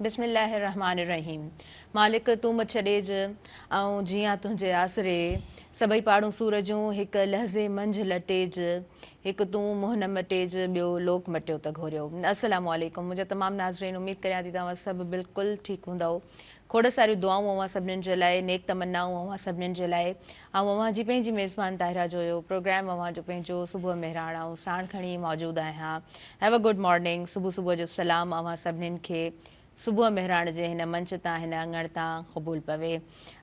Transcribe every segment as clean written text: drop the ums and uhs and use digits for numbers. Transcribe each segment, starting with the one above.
बिस्मिल्लाहिर्रहमानिर्रहीम। मालिक तूं मु छॾेज ऐं जियां तुंहिंजे आसरे सभई पाड़ूं सूरजूं हिकु लहज़े मंझि लटेज हिकु तूं मुंहुं न मटेज ॿियो लोक मटियो त घोरियो। अस्सलामु अलैकुम मुंहिंजा तमामु नाज़रीन, उमेद करियां थी तव्हां सभु बिल्कुलु ठीकु हूंदव। खोड़ सारियूं दुआऊं अवां सभिनीनि जे लाइ, नेक तमन्नाऊं अवां सभिनीनि जे लाइ। ऐं अवां जी पंहिंजी मेज़बान ताहिरा जो हुयो प्रोग्राम अवां जो पंहिंजो सुबुह मेहराण ऐं साण खणी मौजूदु आहियां। Have a good morning. सुबुह जो सलाम अवां सभिनीनि खे सुबुह मेहराण जे हिन मंच तां, हिन अङण तां क़बूल पवे।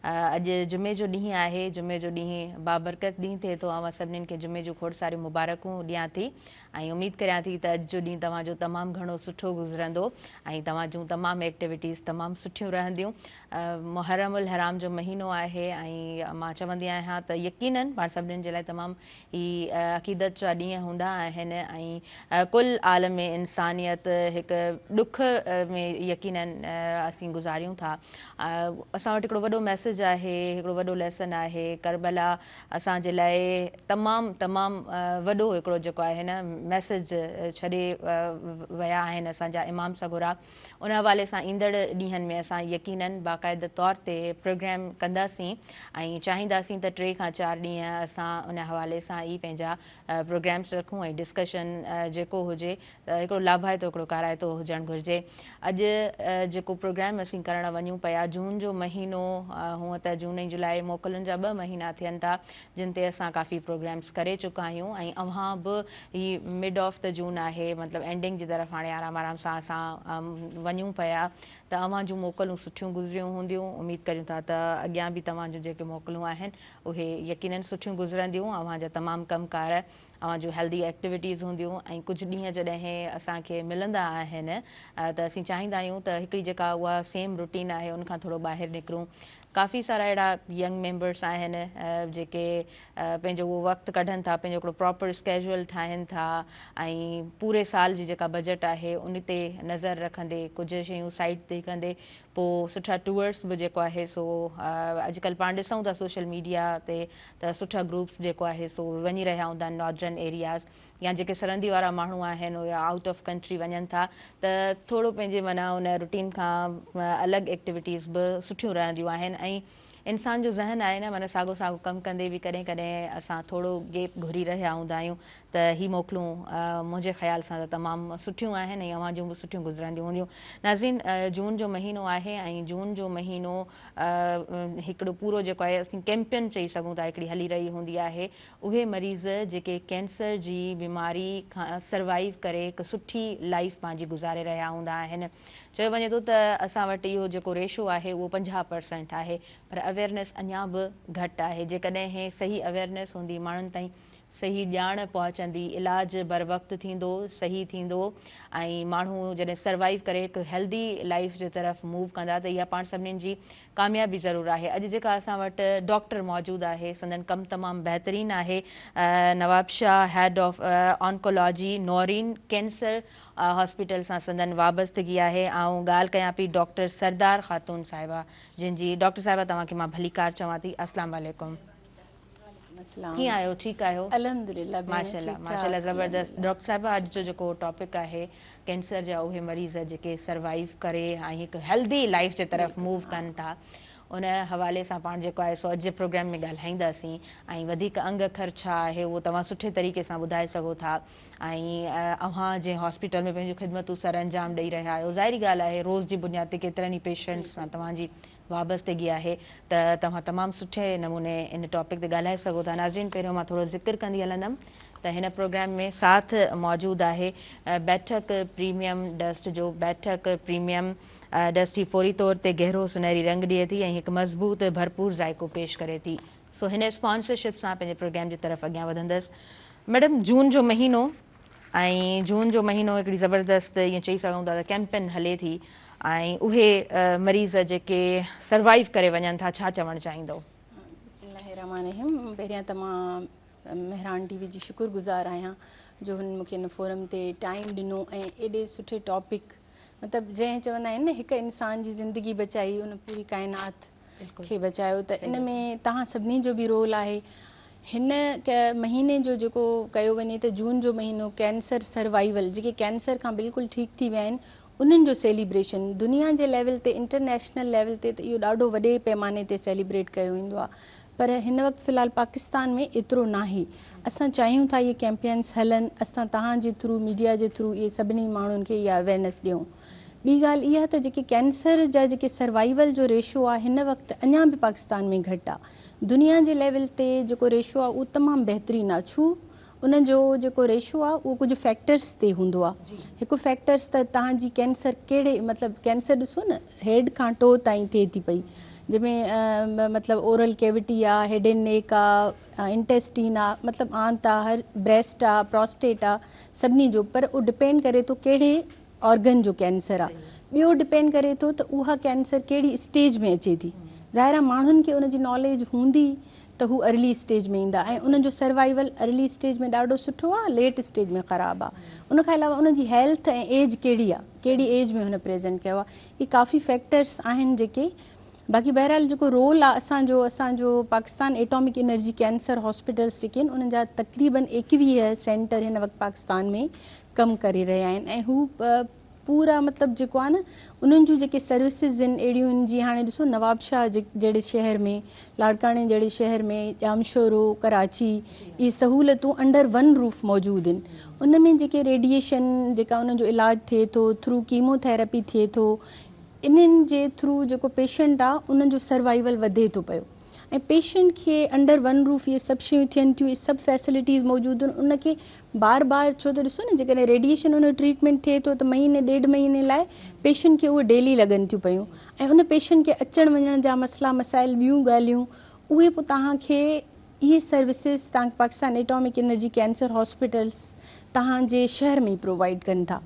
अॼु जुमे जो ॾींहुं आहे। जुमे जो ॾींहुं बाबरकत ॾींहुं थिए थो। अवां सभिनीनि खे जुमे जूं खोड़ सारियूं मुबारकूं ॾियां थी ऐं उमेद करियां थी त अॼु जो ॾींहुं तव्हांजो तमामु घणो सुठो गुज़रंदो ऐं तव्हां जूं तमामु एक्टिविटीज़ तमामु सुठियूं रहंदियूं। मुहर्रमुल हराम जो महीनो आहे ऐं मां चवंदी आहियां त यकीनन पाण सभिनीनि जे लाइ तमामु ई अक़ीदत जा ॾींहं हूंदा आहिनि ऐं कुल आलम में इंसानियत हिकु ॾुख में यकीनन असीं गुज़ारियूं था। असां वटि हिकिड़ो वॾो मैसेज आहे, हिकिड़ो वॾो लेसन आहे। करबला असांजे लाइ तमामु वॾो हिकिड़ो जेको आहे न मैसेज छॾे विया आहिनि असांजा इमाम सगुरा। उन हवाले सां ईंदड़ ॾींहंनि में असां यकीनन बाक़ाइदा तौर ते प्रोग्राम कंदासीं ऐं चाहींदासीं त 3 खां 4 ॾींहं असां उन हवाले सां ई पंहिंजा प्रोग्राम्स रखूं ऐं डिस्कशन जेको हुजे त हिकिड़ो लाभाइतो हिकिड़ो काराइतो हुजणु घुरिजे। अॼु जेको प्रोग्राम असीं करणु वञूं पिया, जून जो महीनो, हूअं त जून ऐं जुलाई मोकलुनि जा 2 महीना थियनि था जिन ते असां काफ़ी प्रोग्राम्स करे चुका आहियूं ऐं अव्हां बि ही मिड ऑफ द जून आहे, मतिलबु एंडिंग जी तरफ़ हाणे आराम सां असां वञूं पिया त अव्हां जूं मोकलूं सुठियूं गुज़रियूं हूंदियूं। उमेद करियूं था त अॻियां बि तव्हां जूं जेके मोकलूं आहिनि उहे यकीनन सुठियूं गुज़रंदियूं। अव्हां जा तमामु कमकार, अव्हां जूं हेल्दी एक्टिविटीज़ हूंदियूं ऐं कुझु ॾींहं जॾहिं असांखे मिलंदा आहिनि त असीं चाहींदा आहियूं त हिकिड़ी जेका उहा सेम रूटीन आहे उनखां थोरो ॿाहिरि निकिरूं। काफ़ी सारा अहिड़ा यंग मेंबर्स आहिनि जेके पंहिंजो उहो वक़्तु कढनि था, पंहिंजो हिकिड़ो प्रॉपर स्केजुअल ठाहिनि था ऐं पूरे साल जी जेका बजट आहे उन ते नज़र रखंदे कुझु शयूं साइड ते कंदे पोइ सुठा टूअर्स बि जेको आहे सो अॼुकल्ह पाण ॾिसूं था सोशल मीडिया ते त सुठा ग्रुप्स जेको आहे सो वञी रहिया हूंदा आहिनि नॉर्दर्न एरियाज़ या जेके सरहदी वारा माण्हू आहिनि या आउट ऑफ कंट्री वञनि था त थोरो पंहिंजे माना उन रूटीन खां अलॻि एक्टिविटीज़ बि सुठियूं रहंदियूं आहिनि ऐं इंसान जो ज़हन आहे न, माना साॻो कमु कंदे बि कॾहिं कॾहिं असां थोरो गैप घुरी रहिया हूंदा आहियूं त ही मोकलूं मुंहिंजे ख़्याल सां त तमामु सुठियूं आहिनि ऐं अव्हां जूं बि सुठियूं गुज़रंदियूं हूंदियूं। नाज़रीन, जून जो महीनो आहे ऐं जून जो महीनो हिकिड़ो पूरो जेको आहे असीं कैंपेन चई सघूं था हिकिड़ी हली रही हूंदी आहे। उहे मरीज़ जेके कैंसर जी बीमारी खां सर्वाइव करे हिकु सुठी लाइफ पंहिंजी गुज़ारे रहिया हूंदा आहिनि। चयो वञे थो त असां वटि इहो जेको रेशो आहे उहो 50% आहे, पर अवेयरनेस अञा बि घटि आहे। जेकॾहिं सही अवेयरनेस हूंदी, माण्हुनि ताईं सही ॼाण पहुचंदी, इलाजु बर वक़्तु थींदो, सही थींदो ऐं माण्हू जॾहिं सर्वाइव करे हिकु हेल्दी लाइफ जे तरफ़ मूव कंदा त इहा पाण सभिनीनि जी कामयाबी ज़रूरु आहे। अॼु जेका असां वटि डॉक्टर मौजूदु आहे, संदन कमु तमामु बहितरीनु आहे। Nawabshah head of oncology NORIN cancer hospital सां संदन वाबस्तगी आहे। ऐं ॻाल्हि कयां पई डॉक्टर सरदार ख़ातून साहिबा जिन डॉक्टर साहिबा तव्हांखे मां भलीकार चवां थी। अस्सलाम वालेकुम, कीअं आहियो? ठीकु आहियो? अल्हम्दुलिल्लाह, माशाल्लाह ज़बरदस्त। डॉक्टर साहिबा अॼु जो जेको टॉपिक आहे कैंसर जा उहे मरीज़ जेके सर्वाइव करे ऐं हिकु हेल्दी लाइफ जे तरफ़ मूव कनि था, उन हवाले सां पाण जेको आहे सो अॼु जे प्रोग्राम में ॻाल्हाईंदासीं ऐं वधीक अंग अखर छा आहे उहो तव्हां सुठे तरीक़े सां ॿुधाए सघो था ऐं अव्हां जंहिं हॉस्पिटल में पंहिंजूं ख़िदमतूं सर अंजाम ॾेई रहिया आहियो, ज़ाहिरी ॻाल्हि आहे रोज़ जी बुनियाद ते केतिरनि ई पेशेंट्स सां तव्हांजी वाबस्तगी आहे त तव्हां तमामु सुठे नमूने इन टॉपिक ते ॻाल्हाए सघो था। नाज़रीन, पहिरियों मां थोरो ज़िक्र कंदी हलंदमि त हिन प्रोग्राम में साथ मौजूदु आहे बैठक प्रीमियम डस्ट जो। बैठक प्रीमियम डस्ट ही फौरी तौर ते गहरो सुनहरी रंग ॾिए थी ऐं हिकु मज़बूत भरपूर ज़ाइको पेश करे थी। सो हिन स्पॉन्सरशिप सां पंहिंजे प्रोग्राम जी तरफ़ अॻियां वधंदसि। मैडम, जून जो महीनो ऐं जून जो महीनो हिकिड़ी ज़बरदस्त ईअं चई सघूं था त कैंपेन हले थी ऐं उहे मरीज़ जेके सर्वाइव करे वञनि था, छा चवणु चाहींदो? बिस्मिल्लाहिर्रहमानिर्रहीम। पहिरियां त मां मेहरान टीवी जी शुक्रगुज़ार आहियां जो हुन मूंखे हिन फोरम ते टाइम ॾिनो ऐं एॾे सुठे टॉपिक, मतिलबु जंहिं चवंदा आहिनि न हिकु इंसान जी ज़िंदगी बचाई उन पूरी काइनात खे बचायो, त इन में तव्हां सभिनी जो बि रोल आहे। हिन महीने जो जेको कयो वञे त जून जो महीनो कैंसर सर्वाइवल, जेके कैंसर खां बिल्कुलु ठीकु थी विया आहिनि उन्हनि जो सेलिब्रेशन दुनिया जे लेवल ते इंटरनेशनल लेवल ते त इहो ॾाढो वॾे पैमाने ते सेलिब्रेट कयो वेंदो आहे, पर हिन वक़्तु फ़िलहाल पाकिस्तान में एतिरो न आहे। असां चाहियूं था इहे कैंपेन्स हलनि, असां तव्हांजे थ्रू मीडिया जे थ्रू इहे सभिनी माण्हुनि खे इहा अवेयरनेस ॾियूं। ॿी ॻाल्हि इहा त जेके कैंसर जा जेके सर्वाइवल जो रेशो आहे हिन वक़्तु अञा बि पाकिस्तान में घटि आहे। दुनिया जे लेवल ते जेको रेशो आहे उहो तमामु बहितरीनु आहे। छो उन जो जेको रेशो आहे उहो कुझु फैक्टर्स ते हूंदो आहे। हिकु फैक्टर्स त तव्हांजी कैंसर कहिड़े मतिलबु कैंसर ॾिसो न हेड खां टो ताईं थिए थी पई, जंहिंमें मतिलबु ओरल कैविटी आहे, हेड एंड नेक आहे, इंटेस्टीन आहे, मतिलबु आंत आहे, हर ब्रेस्ट आहे, प्रोस्टेट आहे, सभिनी जो। पर उहो डिपेंड करे थो कहिड़े ऑर्गन जो कैंसर आहे। ॿियो डिपेंड करे थो त उहा कैंसर कहिड़ी स्टेज में अचे थी। ज़ाहिर आहे माण्हुनि खे उनजी नॉलेज हूंदी त हू अर्ली स्टेज में ईंदा ऐं उनजो सर्वाइवल अर्ली स्टेज में ॾाढो सुठो आहे, लेट स्टेज में ख़राबु आहे। उनखां अलावा उनजी हेल्थ ऐं एज कहिड़ी आहे, कहिड़ी एज में हुन प्रेज़ेंट कयो आहे, इहे काफ़ी फैक्टर्स आहिनि जेके। बाक़ी बहरहाल जेको रोल आहे असांजो Pakistan atomic energy cancer hospitals जेके आहिनि उन्हनि जा तक़रीबन 21 सेंटर हिन वक़्तु पाकिस्तान में कमु करे रहिया आहिनि ऐं हू पूरा मतिलबु जेको आहे न उन्हनि जूं जेके सर्विसिस आहिनि अहिड़ियूं आहिनि जीअं हाणे ॾिसो नवाबशाह जहिड़े शहर में, लाड़काणे जहिड़े शहर में, जामशोरो, कराची, इहे सहूलियतूं अंडर वन रूफ मौजूदु आहिनि। उन में जेके रेडिएशन जेका उन्हनि जो इलाजु थिए थो, थ्रू कीमोथेरेपी थिए थो, इन्हनि जे थ्रू जेको पेशेंट आहे उन्हनि जो सर्वाइवल वधे थो पियो ऐं पेशेंट खे अंडर वन रूफ इहे सभु शयूं थियनि थियूं, इहे सभु फैसिलिटीज़ मौजूदु आहिनि। उनखे बार बार छो त ॾिसो न जेकॾहिं रेडिएशन उन जो ट्रीटमेंट थिए थो त महीने ॾेढ महीने लाइ पेशेंट खे उहे डेली लॻनि थियूं पियूं ऐं उन पेशेंट खे अचण वञण जा मसइला मसाइल ॿियूं ॻाल्हियूं उहे पोइ तव्हांखे इहे सर्विसिस तव्हांखे Pakistan atomic energy cancer hospitals तव्हांजे शहर में ई प्रोवाइड कनि था।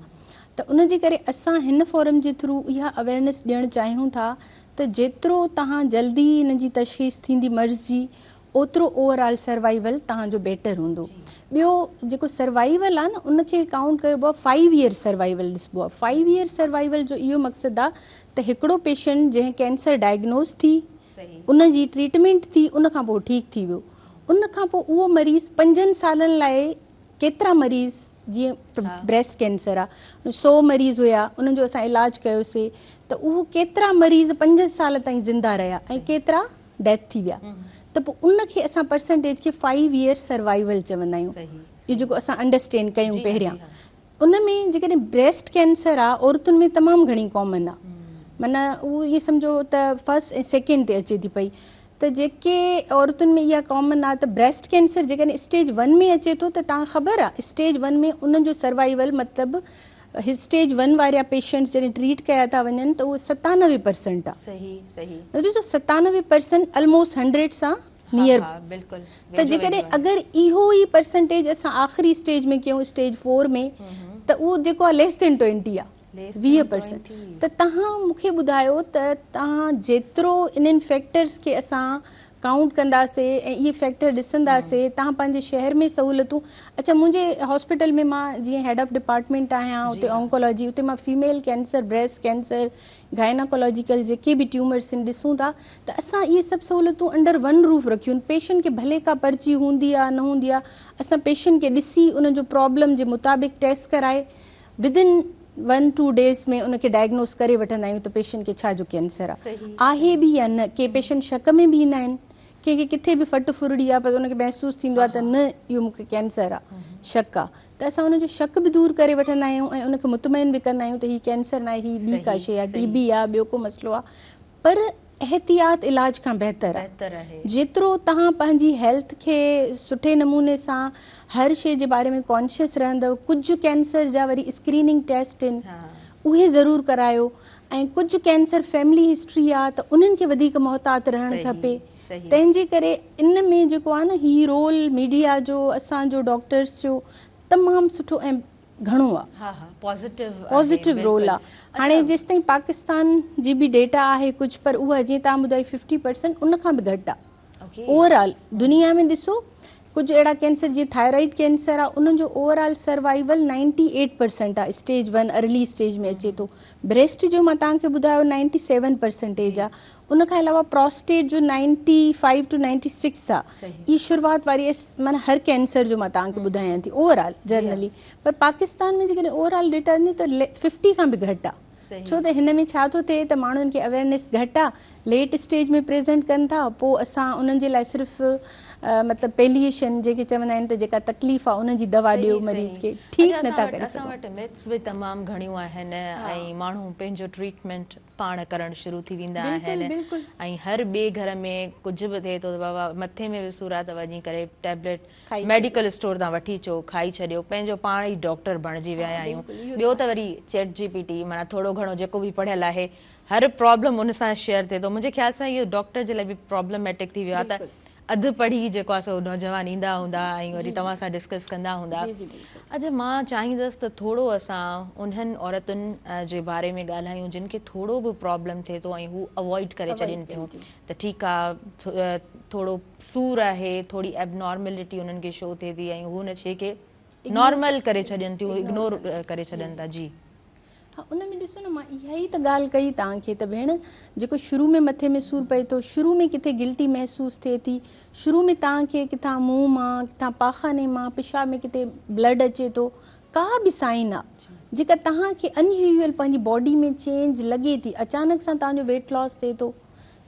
त उन जे करे असां हिन फोरम जे थ्रू इहा अवेयरनेस ॾियणु चाहियूं था त जेतिरो तव्हां जल्दी हिन जी तशख़ीस थींदी मर्ज़ जी ओतिरो ओवरऑल सर्वाइवल तव्हांजो बेटर हूंदो। ॿियो जेको सर्वाइवल आहे न उनखे काउंट कयो आहे 5 ईयर सर्वाइवल ॾिसबो आहे। 5 ईयर सर्वाइवल जो इहो मक़सदु आहे त हिकिड़ो पेशेंट जंहिं कैंसर डायग्नोज थी, उन जी ट्रीटमेंट थी, उनखां पोइ ठीकु थी वियो, उनखां पोइ उहो मरीज़ 5 सालनि लाइ केतिरा मरीज़ जीअं ब्रेस्ट कैंसर आहे 100 मरीज़ हुया उन्हनि जो असां इलाजु कयोसीं त उहो केतिरा मरीज़ 5 साल ताईं ज़िंदा रहिया ऐं केतिरा डेथ थी विया। त पोइ उनखे असां परसेंटेज खे 5 ईयर सर्वाइवल चवंदा आहियूं। इहो जेको असां अंडरस्टैंड कयूं पहिरियां उन में जेकॾहिं ब्रेस्ट कैंसर आहे औरतुनि में तमामु घणी कॉमन आहे, माना उहो इहे सम्झो त फर्स्ट ऐं सेकेंड ते अचे थी पई। त जेके औरतुनि में इहा कॉमन आहे त ब्रेस्ट कैंसर जेकॾहिं स्टेज 1 में अचे थो त तव्हां ख़बर आहे स्टेज 1 में उन्हनि जो सर्वाइवल मतिलबु स्टेज 1 वारा पेशेंट्स जॾहिं ट्रीट कया था वञनि त उहो 97% आहे। ॾिसो 97% ऑलमोस्ट 100 सां नियर। त जेकॾहिं अगरि इहो ई परसेंटेज असां आख़िरी स्टेज में कयूं स्टेज 4 में त उहो जेको आहे लेस देन 20 आहे, 20%। त तव्हां मूंखे ॿुधायो त तव्हां जेतिरो इन्हनि फैक्टर्स खे असां काउंट कंदासीं ऐं इहे फैक्टर ॾिसंदासीं तव्हां पंहिंजे शहर में सहूलियतूं। अच्छा मुंहिंजे हॉस्पिटल में मां जीअं हेड ऑफ डिपार्टमेंट आहियां, उते ऑन्कोलॉजी, उते मां फीमेल कैंसर, ब्रेस्ट कैंसर, गाइनाकोलॉजिकल जेके बि ट्यूमर्स आहिनि ॾिसूं था त असां इहे सभु सहूलियतूं अंडर वन रूफ रखियूं आहिनि। पेशेंट खे भले का पर्ची हूंदी आहे न हूंदी आहे, असां पेशेंट खे ॾिसी उनजो प्रॉब्लम जे मुताबिक़ टेस्ट कराए विदिन 1-2 डेज़ में उनखे डायग्नोस करे वठंदा आहियूं त पेशेंट खे छा जो कैंसर आहे बि या न। के पेशेंट शक में बि ईंदा आहिनि, कंहिंखे किथे बि फट फुरड़ी आहे पर उनखे महसूसु थींदो आहे त न इहो मूंखे कैंसर आहे, शक आहे, त असां उनजो शक बि दूरि करे वठंदा आहियूं ऐं उनखे मुतमइन बि कंदा आहियूं त हीअ कैंसर न आहे, हीअ ॿी का शइ आहे, टीबी आहे, ॿियो को मसइलो आहे। पर एहतियात इलाज खां बहितर आहे। जेतिरो तव्हां पंहिंजी हेल्थ खे सुठे नमूने सां हर शइ जे बारे में कॉन्शियस रहंदव। कुझु कैंसर जा वरी स्क्रीनिंग टेस्ट आहिनि उहे ज़रूरु करायो ऐं कुझु कैंसर फैमिली हिस्ट्री आहे त उन्हनि खे वधीक मोहतात रहणु खपे। तंहिंजे करे इन में जेको आहे न ही रोल मीडिया जो, असांजो डॉक्टर्स जो तमामु सुठो ऐं घणो आहे, पॉज़िटिव रोल आहे। हाणे जेसिताईं पाकिस्तान जी बि डेटा आहे कुझु, पर उहा जीअं तव्हां ॿुधाई 50% उनखां बि घटि आहे। ओवरऑल दुनिया में ॾिसो कुझु अहिड़ा कैंसर जीअं थायराइड कैंसर आहे उन्हनि जो ओवरऑल सर्वाइवल 98% आहे, स्टेज 1 अर्ली स्टेज में अचे थो। ब्रेस्ट जो मां तव्हांखे ॿुधायो 97% आहे। उनखां अलावा प्रोस्टेट जो 95 to 96 आहे। इहा शुरूआत वारी माना हर कैंसर जो मां तव्हांखे ॿुधायां थी ओवरऑल जनरली। पर पाकिस्तान में जेकॾहिं ओवरऑल डेटा ॾिनी त 50 खां बि घटि आहे। छो त हिन में छा थो थिए त माण्हुनि खे अवेयरनेस घटि आहे, लेट स्टेज में प्रेज़ेंट कनि था, पोइ असां उन्हनि जे लाइ सिर्फ़ु मतिलबु पेलिएशन जेके चवंदा आहिनि त जेका तकलीफ़ आहे उनजी दवा ॾियो मरीज़ खे, ठीकु नथा करे असां वटि मिथ्स बि तमामु घणियूं आहिनि ऐं माण्हू पंहिंजो ट्रीटमेंट पाण करणु शुरू थी वेंदा आहिनि ऐं हर ॿिए घर में कुझु बि थिए थो त बाबा मथे में बि सूर आहे त वञी करे टैबलेट मेडिकल स्टोर तां वठी अचो, खाई छॾियो, पंहिंजो पाण ई डॉक्टर बणिजी विया आहियूं। ॿियो त वरी ChatGPT माना थोरो घणो जेको बि पढ़ियल आहे हर प्रॉब्लम उन सां शेयर थिए थो। मुंहिंजे ख़्याल सां इहो डॉक्टर जे लाइ बि प्रॉब्लमेटिक थी वियो आहे त अधु पढ़ी जेको आहे सो नौजवान ईंदा हूंदा ऐं वरी तव्हां सां डिस्कस कंदा हूंदा। अॼु मां चाहींदसि त थोरो असां उन्हनि औरतुनि जे बारे में ॻाल्हायूं जिन खे थोरो बि प्रॉब्लम थिए थो ऐं हू अवॉइड करे छॾनि थियूं त ठीकु आहे थोरो सूर आहे, थोरी एबनॉर्मेलिटी उन्हनि खे शो थिए थी ऐं हू उन शइ खे नॉर्मल करे छॾनि थियूं, इग्नोर करे छॾनि था। जी हा, उन में ॾिसो न, मां इहा ई त ॻाल्हि कई तव्हांखे त भेण, जेको शुरू में मथे में सूरु पए थो, शुरू में किथे गिल्टी महसूसु थिए थी, शुरू में तव्हांखे किथां मुंहुं मां, किथां पाखाने मां, पेशाब में किथे ब्लड अचे थो, का बि साइन आहे जेका तव्हांखे अनयूजुअल पंहिंजी बॉडी में चेंज लॻे थी, अचानक सां तव्हांजो वेट लॉस थिए थो,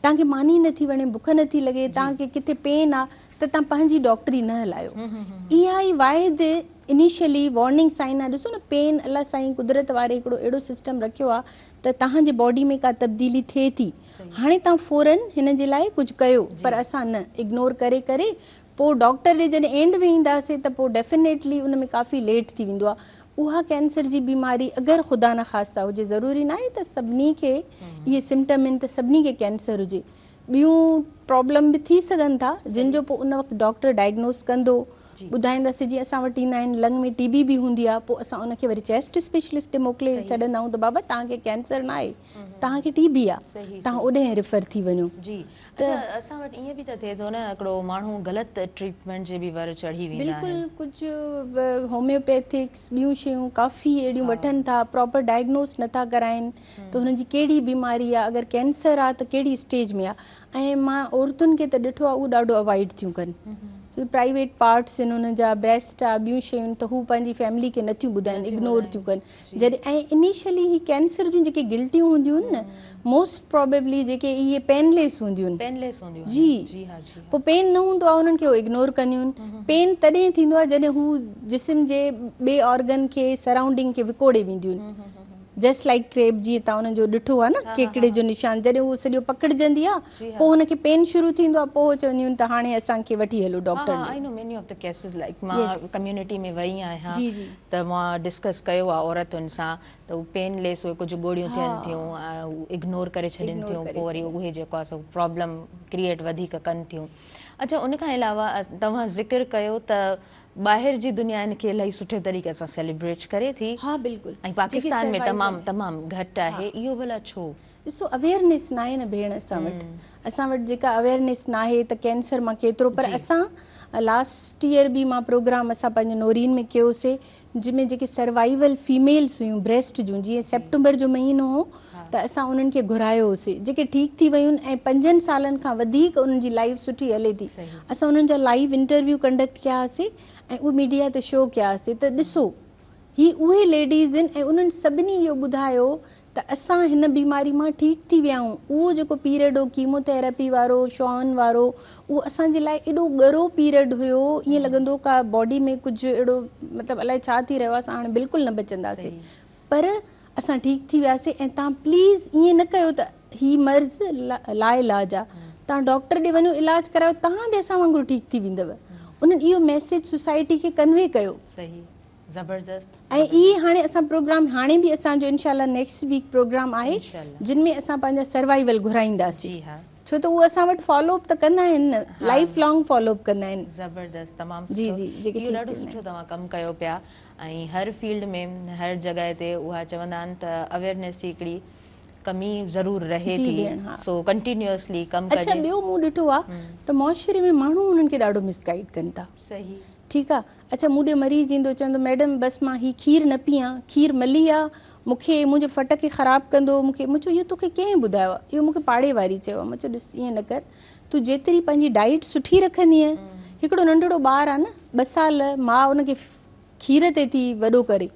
तव्हांखे मानी नथी वणे, बुख नथी लॻे, तव्हांखे किथे पेन आहे त तव्हां पंहिंजी डॉक्टरी न हलायो। इहा ई वाइदे इनिशियली वार्निंग साइन आहे। ॾिसो न, पेन अलाह साईं कुदरत वारे हिकिड़ो अहिड़ो सिस्टम रखियो आहे त तव्हांजे बॉडी में का तब्दीली थिए थी, हाणे तव्हां फ़ौरन हिन जे लाइ कुझु कयो, पर असां न, इग्नोर करे करे पोइ डॉक्टर ॾे जॾहिं एंड में ईंदासीं त पोइ डेफिनेटली उन में काफ़ी लेट थी वेंदो आहे। उहा कैंसर जी बीमारी अगरि ख़ुदा न ख़ास्ता हुजे, ज़रूरी न आहे त सभिनी खे इहे सिम्टम आहिनि त सभिनी खे कैंसर हुजे, ॿियूं प्रॉब्लम बि थी सघनि था जिन जो पोइ उन वक़्तु डॉक्टर डायग्नोस कंदो, ॿुधाईंदासीं। जीअं असां वटि ईंदा आहिनि लंग में TB बि हूंदी आहे, पोइ असां उनखे वरी चेस्ट स्पेशलिस्ट ॾे मोकिले छॾींदा आहियूं त बाबा तव्हांखे कैंसर न आहे, तव्हांखे TB आहे, तव्हां ओॾे रिफर थी वञो। त असां वटि ईअं बि त थिए थो न, हिकिड़ो माण्हू ग़लति ट्रीटमेंट जे बि वर चढ़ी वेंदा आहिनि। बिल्कुलु, कुझु होम्योपैथिक्स ॿियूं शयूं काफ़ी अहिड़ियूं वठनि था, प्रॉपर डायग्नोस नथा कराइनि त हुनजी कहिड़ी बीमारी आहे, अगरि कैंसर आहे त कहिड़ी स्टेज में आहे। ऐं मां औरतुनि खे त ॾिठो आहे उहो ॾाढो अवॉइड थियूं कनि, प्राइवेट पार्ट्स आहिनि हुन जा, ब्रेस्ट आहे, ॿियूं शयूं, त हू पंहिंजी फैमिली खे नथियूं ॿुधाइनि, इग्नोर थियूं कनि। जॾहिं ऐं इनिशियली ही कैंसर जूं जेके गिल्टियूं हूंदियूं आहिनि न, मोस्ट प्रोबेबली जेके इहे पेनलेस हूंदियूं आहिनि, जी पोइ पेन न हूंदो आहे उन्हनि खे उहो इग्नोर कंदियूं आहिनि। पेन तॾहिं थींदो आहे जॾहिं हू जिस्म जे ॿिए ऑर्गन खे, सराउंडिंग खे विकोड़े वेंदियूं आहिनि, जस्ट लाइक क्रेप, जीअं तव्हां हुनजो ॾिठो आहे न केकड़े जो निशान, जॾहिं उहो सॼो पकड़जंदी आहे पोइ हुनखे पेन शुरू थींदो आहे, पोइ चवंदियूं आहिनि त हाणे असांखे वठी हलो डॉक्टर ॾे। I know many of the cases, like मां कम्युनिटी में वई आहियां त मां डिस्कस कयो आहे औरतुनि सां त उहे पेनलेस उहे कुझु गोड़ियूं थियनि थियूं, इग्नोर करे छॾनि थियूं, पोइ वरी उहे जेको आहे सो प्रॉब्लम क्रिएट वधीक कनि थियूं। अच्छा, उन खां अलावा तव्हां ज़िक्र कयो त ॿाहिरि जी दुनिया इनखे इलाही सुठे तरीक़े सां सेलिब्रेट करे थी। हा बिल्कुलु, ऐं पाकिस्तान में तमामु घटि आहे, इहो भला छो? ॾिसो, अवेयरनेस न आहे न भेण असां वटि जेका अवेयरनेस न आहे त कैंसर मां केतिरो, पर असां लास्ट ईयर बि मां प्रोग्राम असां पंहिंजे नोरीन में कयोसीं, जंहिंमें जेके सर्वाइवल फीमेल्स हुयूं ब्रेस्ट जूं, जीअं सेप्टेंबर जो महीनो हो त असां उन्हनि खे घुरायो होसीं, जेके ठीकु थी वियूं ऐं 5 सालनि खां वधीक उन्हनि जी लाइफ सुठी हले थी। असां उन्हनि जा लाइव इंटरव्यू कंडक्ट कयासीं ऐं उहे मीडिया ते शो कयासीं त ॾिसो ही उहे लेडीज़ आहिनि, ऐं उन्हनि सभिनी इहो ॿुधायो त असां हिन बीमारी मां ठीकु थी विया आहियूं। उहो जेको पीरियड हो कीमोथेरेपी वारो, शॉन वारो, उहो असांजे लाइ एॾो ॻरो पीरियड हुयो, ईअं लॻंदो का बॉडी में कुझु अहिड़ो मतिलबु अलाए छा थी रहियो आहे, असां हाणे बिल्कुलु न बचंदासीं, पर असां ठीकु थी वियासीं। ऐं तव्हां प्लीज़ ईअं न कयो त ही मर्ज़ लाइलाज आहे, तव्हां डॉक्टर ॾे वञो, इलाज करायो, तव्हां बि असां वांगुरु ठीकु थी वेंदव। उन्हनि इहो मैसेज सोसाइटी खे कन्वे कयो। ज़बरदस्त। ऐं इहे हाणे असां प्रोग्राम, हाणे बि असांजो इनशाला नेक्स्ट वीक प्रोग्राम आहे जिन में असां पंहिंजा सर्वाइवल घुराईंदासीं, छो त उहे असां वटि फॉलोअप त कंदा आहिनि न, लाइफ लॉन्ग फॉलोअप कंदा आहिनि। ज़बरदस्त, तमामु जी जी, जेके ॾाढो सुठो तव्हां कमु कयो पिया, ऐं हर फील्ड में हर जॻह ते उहा चवंदा आहिनि त अवेयरनेस जी हिकिड़ी कमी ज़रूरु रहे थी, सो कंटिन्यूअसली कमु कजे। अच्छा, ॿियो मूं ॾिठो आहे त मुआशरे में माण्हू उन्हनि खे ॾाढो मिसगाइड कनि था। सही, ठीकु आहे। अच्छा, मूं ॾे मरीज़ ईंदो चवंदो मैडम बसि मां हीउ खीर न पीआं, खीर मली आहे, मूंखे मुंहिंजो फट खे ख़राबु कंदो, मूंखे इहो तोखे कंहिं ॿुधायो आहे? इहो मूंखे पाड़े वारी चयो आहे। मां चयो ॾिस, ईअं न कर, तूं जेतिरी पंहिंजी डाइट सुठी रखंदीअ, हिकिड़ो नंढड़ो ॿारु आहे न 2 साल, मां उनखे खीर ते थी वॾो करे,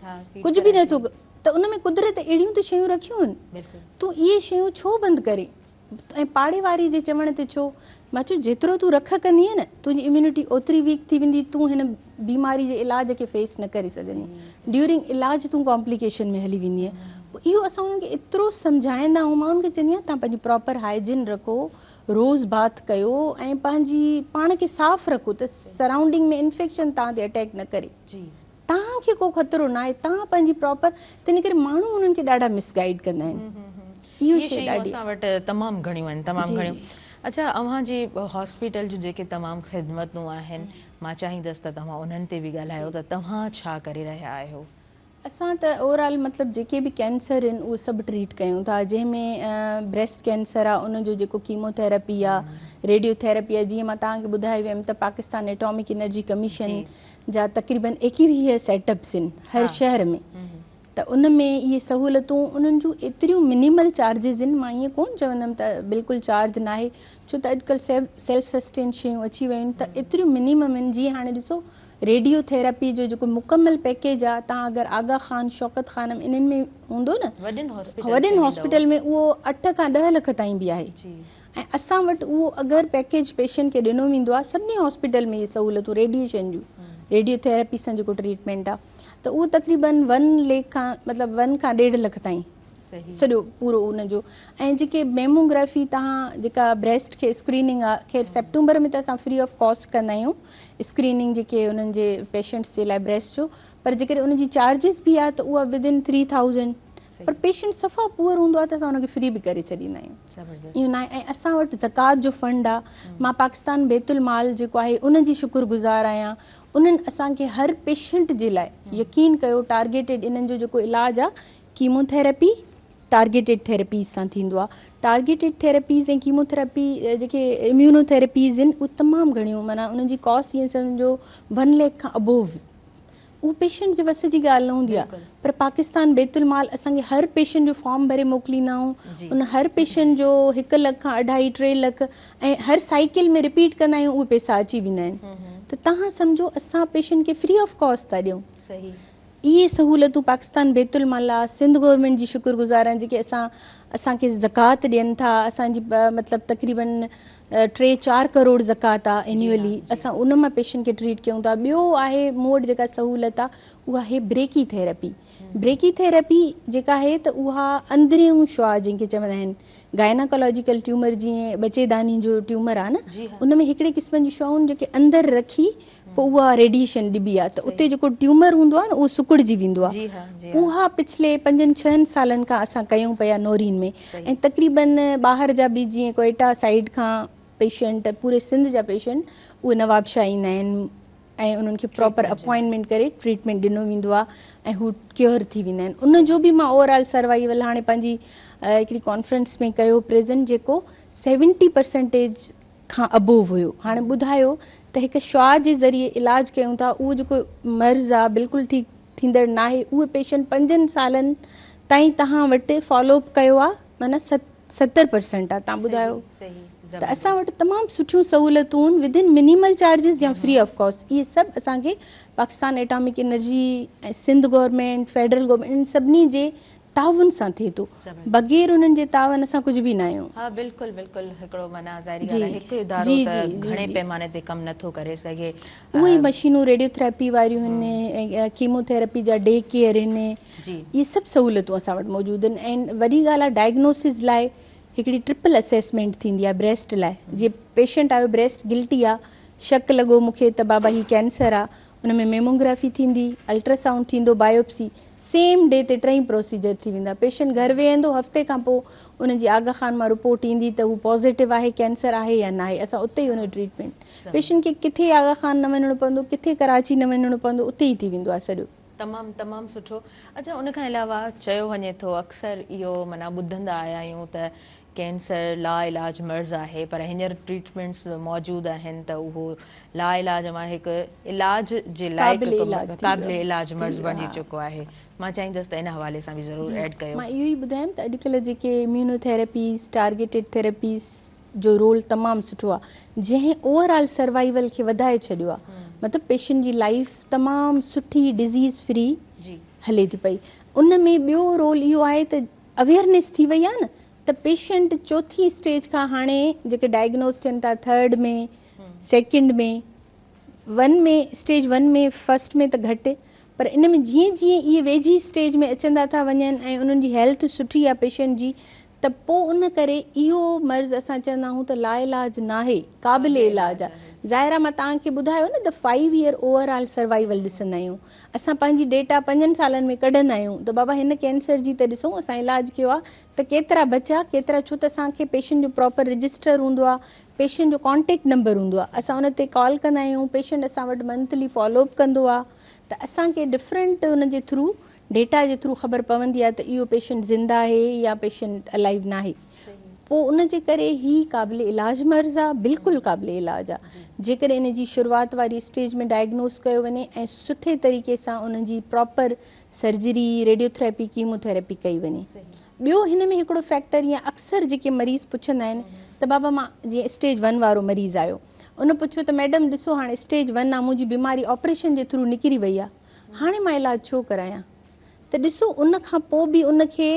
कुझु बि नथो त उन में कुदरत अहिड़ियूं त शयूं रखियूं आहिनि, तूं इहे शयूं छो बंदि करे? ऐं पाड़े वारी जे चवण ते छो? मां चयो जेतिरो तूं रख कंदीअ न तुंहिंजी इम्यूनिटी ओतिरी वीक थी वेंदी, तूं हिन बीमारी जे इलाज खे फेस न करे सघंदी, ड्यूरिंग इलाज तूं कॉम्प्लिकेशन में हली वेंदीअ। इहो असां उन्हनि खे एतिरो सम्झाईंदा आहियूं, मां उन्हनि खे चवंदी आहियां तव्हां पंहिंजी प्रॉपर हाइजीन रखो, रोज़ बाथ कयो ऐं पंहिंजी पाण खे साफ़ रखो त सराउंडिंग में इन्फेक्शन तव्हां ते अटैक न करे, तव्हांखे को ख़तरो न आहे, तव्हां पंहिंजी प्रॉपर। तंहिं करे माण्हू उन्हनि खे ॾाढा मिसगाइड कंदा आहिनि। इहो शइ ॾाढी असां वटि तमामु घणियूं आहिनि, तमामु घणियूं। अच्छा, अव्हांजी हॉस्पिटल जूं जेके तमामु ख़िदमतूं आहिनि, मां चाहींदसि त तव्हां उन्हनि ते बि ॻाल्हायो त तव्हां छा करे रहिया आहियो? असां त ओवरऑल मतिलबु जेके बि कैंसर आहिनि उहे सभु ट्रीट कयूं था, जंहिंमें ब्रेस्ट कैंसर आहे उनजो जेको कीमोथेरेपी आहे, रेडियोथेरेपी आहे। जीअं मां तव्हांखे ॿुधाए वियमि त पाकिस्तान एटॉमिक एनर्जी कमीशन जा तक़रीबन 21 सेटअप्स आहिनि हर शहर में, त उन में इहे सहूलियतूं उन्हनि जूं एतिरियूं मिनिमल चार्जिस आहिनि। मां ईअं कोन चवंदमि त बिल्कुलु चार्ज न आहे, छो त अॼुकल्ह सेल्फ सस्टेन शयूं अची वियूं आहिनि, त एतिरियूं मिनिमम आहिनि। जीअं हाणे ॾिसो रेडियोथेरेपी जो जेको मुकमल पैकेज आहे, तव्हां अगरि आगा खान, शौकत खान इन्हनि में हूंदो न, वॾनि हॉस्पिटल में उहो 8 खां 10 लख ताईं बि आहे। ऐं असां वटि उहो अगरि पैकेज पेशेंट खे ॾिनो वेंदो आहे, सभिनी हॉस्पिटल में इहे सहूलियतूं रेडिएशन जूं, रेडियोथेरेपी सां जेको ट्रीटमेंट आहे, त उहो तक़रीबन 1 लाख खां मतिलबु 1 खां 1.5 लख ताईं सॼो पूरो उनजो। ऐं जेके मेमोग्राफी तव्हां जेका ब्रेस्ट खे स्क्रीनिंग आहे, ख़ैर सेप्टेम्बर में त असां फ्री ऑफ कॉस्ट कंदा आहियूं स्क्रीनिंग जेके उन्हनि जे पेशेंट्स जे लाइ ब्रेस्ट जो, पर जेकॾहिं उनजी चार्जिस बि आहे त उहा विदिन 3000, पर पेशेंट सफ़ा पुअर हूंदो आहे त असां उनखे फ्री बि करे छॾींदा आहियूं, इहो न आहे। ऐं असां वटि ज़कात जो फंड आहे, मां पाकिस्तान बैतुल माल जेको आहे उनजी शुक्रगुज़ार आहियां। उन्हनि असांखे हर पेशेंट जे लाइ यकीन कयो टारगेटेड इन्हनि जो जेको इलाजु आहे कीमोथेरेपी टारगेटेड थेरेपीज़ सां थींदो आहे। टारगेटेड थेरेपीज़ ऐं कीमोथेरेपी जेके इम्यूनोथेरेपीज़ आहिनि उहे तमामु घणियूं, माना उन्हनि जी कॉस्ट ईअं सम्झो 1 लाख खां अबोव, उहो पेशेंट जे वस जी ॻाल्हि न हूंदी आहे। पर पाकिस्तान बैतुल माल असांखे हर पेशेंट जो फॉर्म भरे मोकिलींदा आहियूं, उन हर पेशेंट जो 1 लख खां 2.5-3 लख, ऐं हर साइकिल में रिपीट कंदा आहियूं, उहे पैसा अची वेंदा आहिनि। त तव्हां सम्झो असां पेशेंट खे फ्री ऑफ कॉस्ट था ॾियूं। इहे सहूलियतूं पाकिस्तान बैतुल माल आहे, सिंध गवर्नमेंट जी शुक्रगुज़ार आहिनि जेके असांखे ज़कात ॾियनि था। असांजी मतिलबु तक़रीबन 3-4 करोड़ ज़कात आहे एन्युअली, असां उन मां पेशेंट खे ट्रीट कयूं था। ॿियो आहे मूं वटि जेका सहूलियत आहे उहा आहे ब्रेकी थेरेपी। ब्रेकी थेरेपी जेका आहे त उहा अंदरियूं शुआ जंहिंखे चवंदा आहिनि गायनाकोलॉजिकल ट्यूमर, जीअं बचेदानी जो ट्यूमर आहे न, उन में हिकिड़े क़िस्म जी शुआऊं जेके अंदरि रखी पोइ उहा रेडिएशन ॾिबी आहे, त उते जेको ट्यूमर हूंदो आहे न उहो सुकुड़जी वेंदो आहे। उहा पिछले 5-6 सालनि खां असां कयूं पिया नोरीन में, ऐं तक़रीबन ॿाहिरि जा बि जीअं कोयटा साइड खां पेशेंट, पूरे सिंध जा पेशेंट उहे नवाबशाह ईंदा आहिनि ऐं उन्हनि खे प्रॉपर अपॉइंटमेंट करे ट्रीटमेंट ॾिनो वेंदो आहे ऐं हू क्योर थी वेंदा आहिनि। उनजो बि मां ओवरऑल सर्वाइवल हाणे पंहिंजी हिकिड़ी कॉन्फ्रेंस में कयो प्रेज़ेंट, जेको 70% खां अबोव हुयो। हाणे ॿुधायो त हिकु शुआ जे ज़रिए इलाजु कयूं था, उहो जेको मर्ज़ आहे बिल्कुलु ठीकु थींदड़ न आहे। उहे पेशेंट 5 सालनि ताईं तव्हां वटि फॉलोअप कयो आहे, माना 70% आहे। तव्हां ॿुधायो त असां वटि तमामु सुठियूं सहूलियतूं विदिन मिनिमल चार्जिस या फ्री ऑफ कॉस्ट। इहे सभु असांखे पाकिस्तान एटॉमिक एनर्जी ऐं सिंध गवर्नमेंट, फेडरल गवर्नमेंट, इन सभिनी जे ताउन सां थिए थो, बग़ैर उन्हनि जे ताउन असां कुझु बि न आहियूं। हा, बिल्कुलु बिल्कुलु हिकिड़ो माना ज़ाहिरी ॻाल्हि आहे, हिकु इदारो त घणे पैमाने ते कमु नथो करे सघे। उहे मशीनूं रेडियोथेरेपी वारियूं आहिनि, कीमोथेरेपी जा डे केयर आहिनि, इहे सभु सहूलियतूं असां वटि मौजूदु आहिनि। ऐं वॾी ॻाल्हि आहे डायग्नोसिस लाइ हिकिड़ी ट्रिपल असेसमेंट थींदी आहे ब्रेस्ट लाइ। जीअं पेशेंट आयो ब्रेस्ट गिल्टी आहे, शक लॻो मूंखे त बाबा ही कैंसर आहे, उन में मेमोग्राफी थींदी, अल्ट्रासाउंड थींदो, बायोप्सी, सेम डे ते 3 प्रोसीजर थी वेंदा। पेशेंट घर वेहंदो, हफ़्ते खां पोइ उनजी आगा खान मां रिपोर्ट ईंदी त हू पॉज़िटिव आहे, कैंसर आहे या न आहे। असां उते ई उन ट्रीटमेंट, पेशेंट खे किथे आगा खान न वञिणो पवंदो, किथे कराची न वञिणो पवंदो, उते ई थी वेंदो आहे सॼो। तमामु सुठो। अच्छा, उन खां अलावा चयो वञे थो अक्सर इहो माना ॿुधंदा आया आहियूं त कैंसर लाइलाज मर्ज़ आहे, पर हींअर ट्रीटमेंट्स मौजूदु आहिनि त उहो लाइलाज मां हिकु इलाज जे लाइ क़ाबिल इलाज मर्ज़ बणी चुको आहे। मां चाहींदसि त इन हवाले सां बि ज़रूरु ऐड कयो। मां इहो ई ॿुधायमि त अॼुकल्ह जेके इम्यूनोथेरेपीज़, टारगेटेड थेरेपीज़ जो रोल तमामु सुठो आहे, जंहिं ओवरऑल सर्वाइवल खे वधाए छॾियो आहे। मतिलबु पेशेंट जी लाइफ तमामु सुठी डिज़ीज़ फ्री हले थी पई। उन में ॿियो रोल इहो आहे त अवेयरनेस थी वई आहे न, त पेशेंट चौथी स्टेज खां हाणे जेके डायग्नोज थियनि था 3rd में 2nd में 1 में स्टेज 1 में 1st में त घटि, पर इन में जीअं जीअं इहे वेझी स्टेज में अचंदा था वञनि ऐं उन्हनि जी हेल्थ सुठी आहे पेशेंट जी, त पोइ उन करे इहो मर्ज़ असां चवंदा आहियूं त लाइलाज नाहे, क़ाबिल इलाज आहे। ज़ाहिर आहे मां तव्हांखे ॿुधायो न त 5 ईयर ओवरऑल सर्वाइवल ॾिसंदा आहियूं असां, पंहिंजी डेटा 5 सालनि में कढंदा आहियूं त बाबा हिन कैंसर जी त ॾिसूं असां इलाज कयो आहे त केतिरा बचा केतिरा, छो त असांखे पेशेंट जो प्रॉपर रजिस्टर हूंदो आहे, पेशेंट जो कॉन्टेक्ट नंबर हूंदो आहे, असां उन ते कॉल कंदा आहियूं, पेशेंट असां वटि मंथली फॉलोअप कंदो आहे, त असांखे डिफरेंट उन जे थ्रू डेटा जे थ्रू ख़बर पवंदी आहे त इहो पेशेंट ज़िंदा आहे या पेशेंट अलाइव न आहे। पोइ उन जे करे ही क़ाबिल इलाज मर्ज़ आहे, बिल्कुलु क़ाबिल इलाज आहे। जेकॾहिं इन जी शुरूआति वारी स्टेज में डायग्नोस कयो वञे ऐं सुठे तरीक़े सां उन जी प्रॉपर सर्जरी, रेडियोथेरेपी, कीमोथेरेपी कई वञे। ॿियो हिन में हिकिड़ो फैक्टर या अक्सर जेके मरीज़ पुछंदा आहिनि त बाबा मां जीअं स्टेज 1 वारो मरीज़ आयो, उन पुछियो त मैडम ॾिसो हाणे स्टेज 1 आहे, मुंहिंजी बीमारी ऑपरेशन जे थ्रू निकिरी वई आहे, हाणे मां इलाज छो करायां? त ॾिसो उन खां पोइ बि उनखे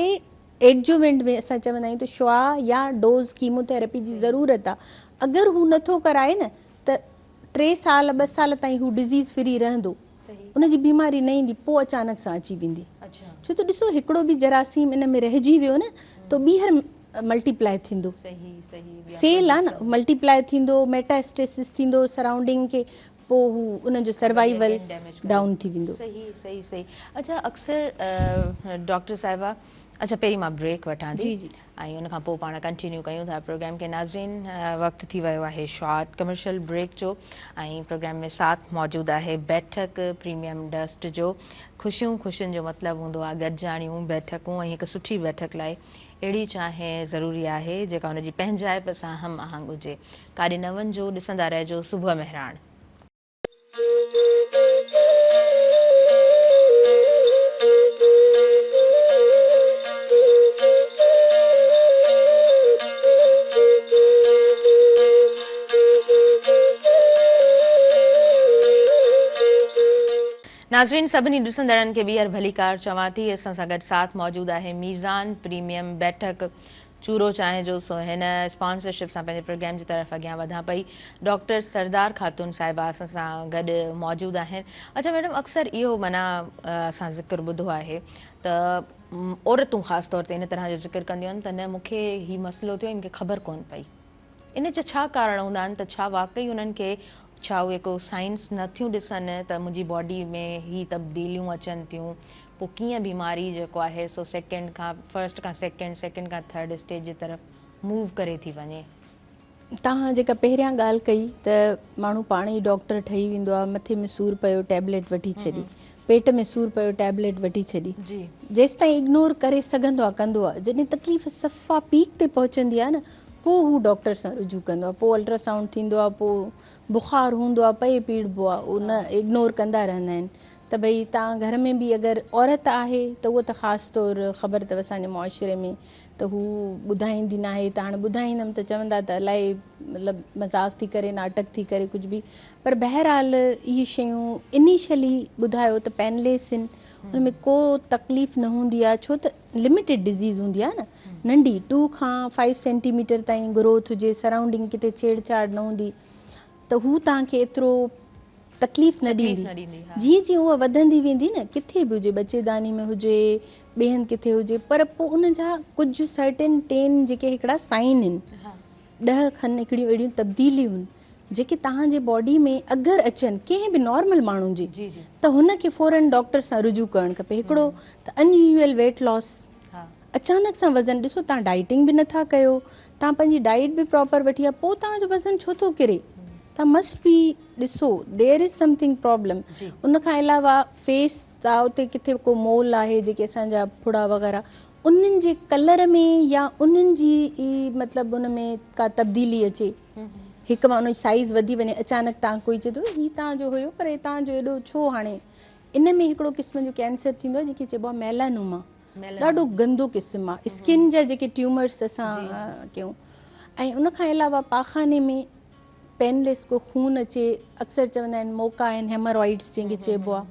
एडजुवेंट में असां चवंदा आहियूं त शुआ या डोज़ कीमोथेरेपी जी ज़रूरत आहे। अगरि हू नथो कराए न त 3 साल 2 साल ताईं हू डिज़ीज़ फ्री रहंदो, उनजी बीमारी न ईंदी, पोइ अचानक सां अची वेंदी। छो त ॾिसो हिकिड़ो बि जरासीम इन में रहिजी वियो न त ॿीहर मल्टीप्लाई थींदो, सेल आहे न, मल्टीप्लाई थींदो, मेटास्टेसिस थींदो सराउंडिंग खे, पोइ हू उनजो सर्वाइवल डाउन थी वेंदो। सही। अच्छा अक्सर डॉक्टर साहिबा, अच्छा पहिरीं मां ब्रेक वठां थी जी ऐं उन खां पोइ पाण कंटिन्यू कयूं था प्रोग्राम खे। नाज़रीन, वक़्तु थी वियो आहे शॉर्ट कमर्शियल ब्रेक जो ऐं प्रोग्राम में साथ मौजूदु आहे बैठक प्रीमियम डस्ट जो। ख़ुशियुनि जो मतिलबु हूंदो आहे गॾिजाणियूं, बैठकूं, ऐं हिकु सुठी बैठक लाइ अहिड़ी चाहे ज़रूरी आहे जेका हुनजी पंहिंजाइप सां हम आहंग हुजे। काॾे न वञिजो, ॾिसंदा रहिजो सुबुह मेहराण। नाज़रीन, सभिनी ॾिसंदड़नि खे ॿीहर भलीकार चवां थी। असां सां गॾु साथ मौजूदु आहे मीज़ान प्रीमियम बैठक चूरो चांहि जो। सो हिन स्पॉन्सरशिप सां पंहिंजे प्रोग्राम जी तरफ़ अॻियां वधां पई। डॉक्टर सरदार ख़ातून साहिबा असां सां गॾु मौजूदु आहिनि। अच्छा मैडम, अक्सर इहो माना असां ज़िक्र ॿुधो आहे त औरतूं ख़ासि तौर ते इन तरह जो ज़िक्र कंदियूं आहिनि त न मूंखे हीउ मसइलो थियो, इनखे ख़बर कोन पई। इन जा छा कारण हूंदा आहिनि? त छा वाकई उन्हनि खे छा उहे को साइंस नथियूं ॾिसनि त मुंहिंजी बॉडी में ही तब्दीलियूं अचनि थियूं, पोइ कीअं बीमारी जेको आहे सो फर्स्ट खां सेकेंड खां 3rd स्टेज जी तरफ़ मूव करे थी वञे? तव्हां जेका पहिरियां ॻाल्हि कई त माण्हू पाण ई डॉक्टर ठही वेंदो आहे, मथे में सूरु पियो टैबलेट वठी छॾी, पेट में सूरु पियो टैबलेट वठी छॾी, जेसि ताईं इग्नोर करे सघंदो आहे कंदो आहे। जॾहिं तकलीफ़ सफ़ा पीक ते पहुचंदी आहे न, पोइ हू डॉक्टर सां रुजू कंदो आहे, पोइ अल्ट्रासाउंड थींदो आहे, पोइ बुख़ारु हूंदो आहे, पए पीड़बो आहे, उन इग्नोर कंदा रहंदा आहिनि। त भई तव्हां घर में बि अगरि औरत आहे त उहा त ख़ासि तौरु ख़बर अथव असांजे मुआशिरे में त हू ॿुधाईंदी न आहे। त हाणे ॿुधाईंदमि त चवंदा त अलाए मतिलबु मज़ाक थी करे, नाटक थी करे, कुझु बि, पर बहरहाल इहे शयूं इनिशियली ॿुधायो त पेनलेस आहिनि, हुन में को तकलीफ़ न हूंदी आहे, छो त लिमिटेड डिज़ीज़ हूंदी आहे न, नंढी 2 खां 5 सेंटीमीटर ताईं ग्रोथ हुजे, सराउंडिंग किथे छेड़छाड़ न हूंदी, त हू तव्हांखे एतिरो तकलीफ़ न ॾींदी। जीअं जीअं उहा वधंदी वेंदी न, किथे बि हुजे, बच्चेदानी में हुजे, ॿिए हंधि किथे हुजे, पर पोइ उन जा कुझु सर्टेन 10 जेके हिकिड़ा साइन आहिनि, 10 खनि हिकिड़ियूं अहिड़ियूं तब्दीलियूं आहिनि जेके तव्हांजे बॉडी में अगरि अचनि कंहिं बि नॉर्मल माण्हू जी, त हुनखे फौरन डॉक्टर सां रुजू करणु खपे। हिकिड़ो त अनयूजुअल वेट लॉस, अचानक सां वज़न, ॾिसो तव्हां डाइटिंग बि नथा कयो, तव्हां पंहिंजी डाइट बि प्रॉपर वठी आहे, पोइ तव्हांजो वज़न छो थो किरे? तव्हां मस्ट बी ॾिसो देयर इज़ समथिंग प्रॉब्लम। उन खां अलावा फेस आहे, उते किथे को मोल आहे, जेके असांजा फुड़ा वग़ैरह, उन्हनि जे कलर में या उन्हनि जी मतिलबु उन में का तब्दीली अचे, हिकु मां उन जी साइज़ वधी वञे, अचानक तव्हां कोई चए थो हीउ तव्हांजो हुयो पर तव्हांजो एॾो छो हाणे? इन में हिकिड़ो क़िस्म जो कैंसर थींदो आहे जेके चइबो आहे मेलानोमा, ॾाढो गंदो क़िस्म आहे, स्किन जा जेके ट्यूमर्स असां कयूं। ऐं उन खां अलावा पाखाने में पेनलेस को खून अचे, अक्सर चवंदा आहिनि मौका आहिनि, हेमरॉइड्स जंहिंखे चइबो आहे,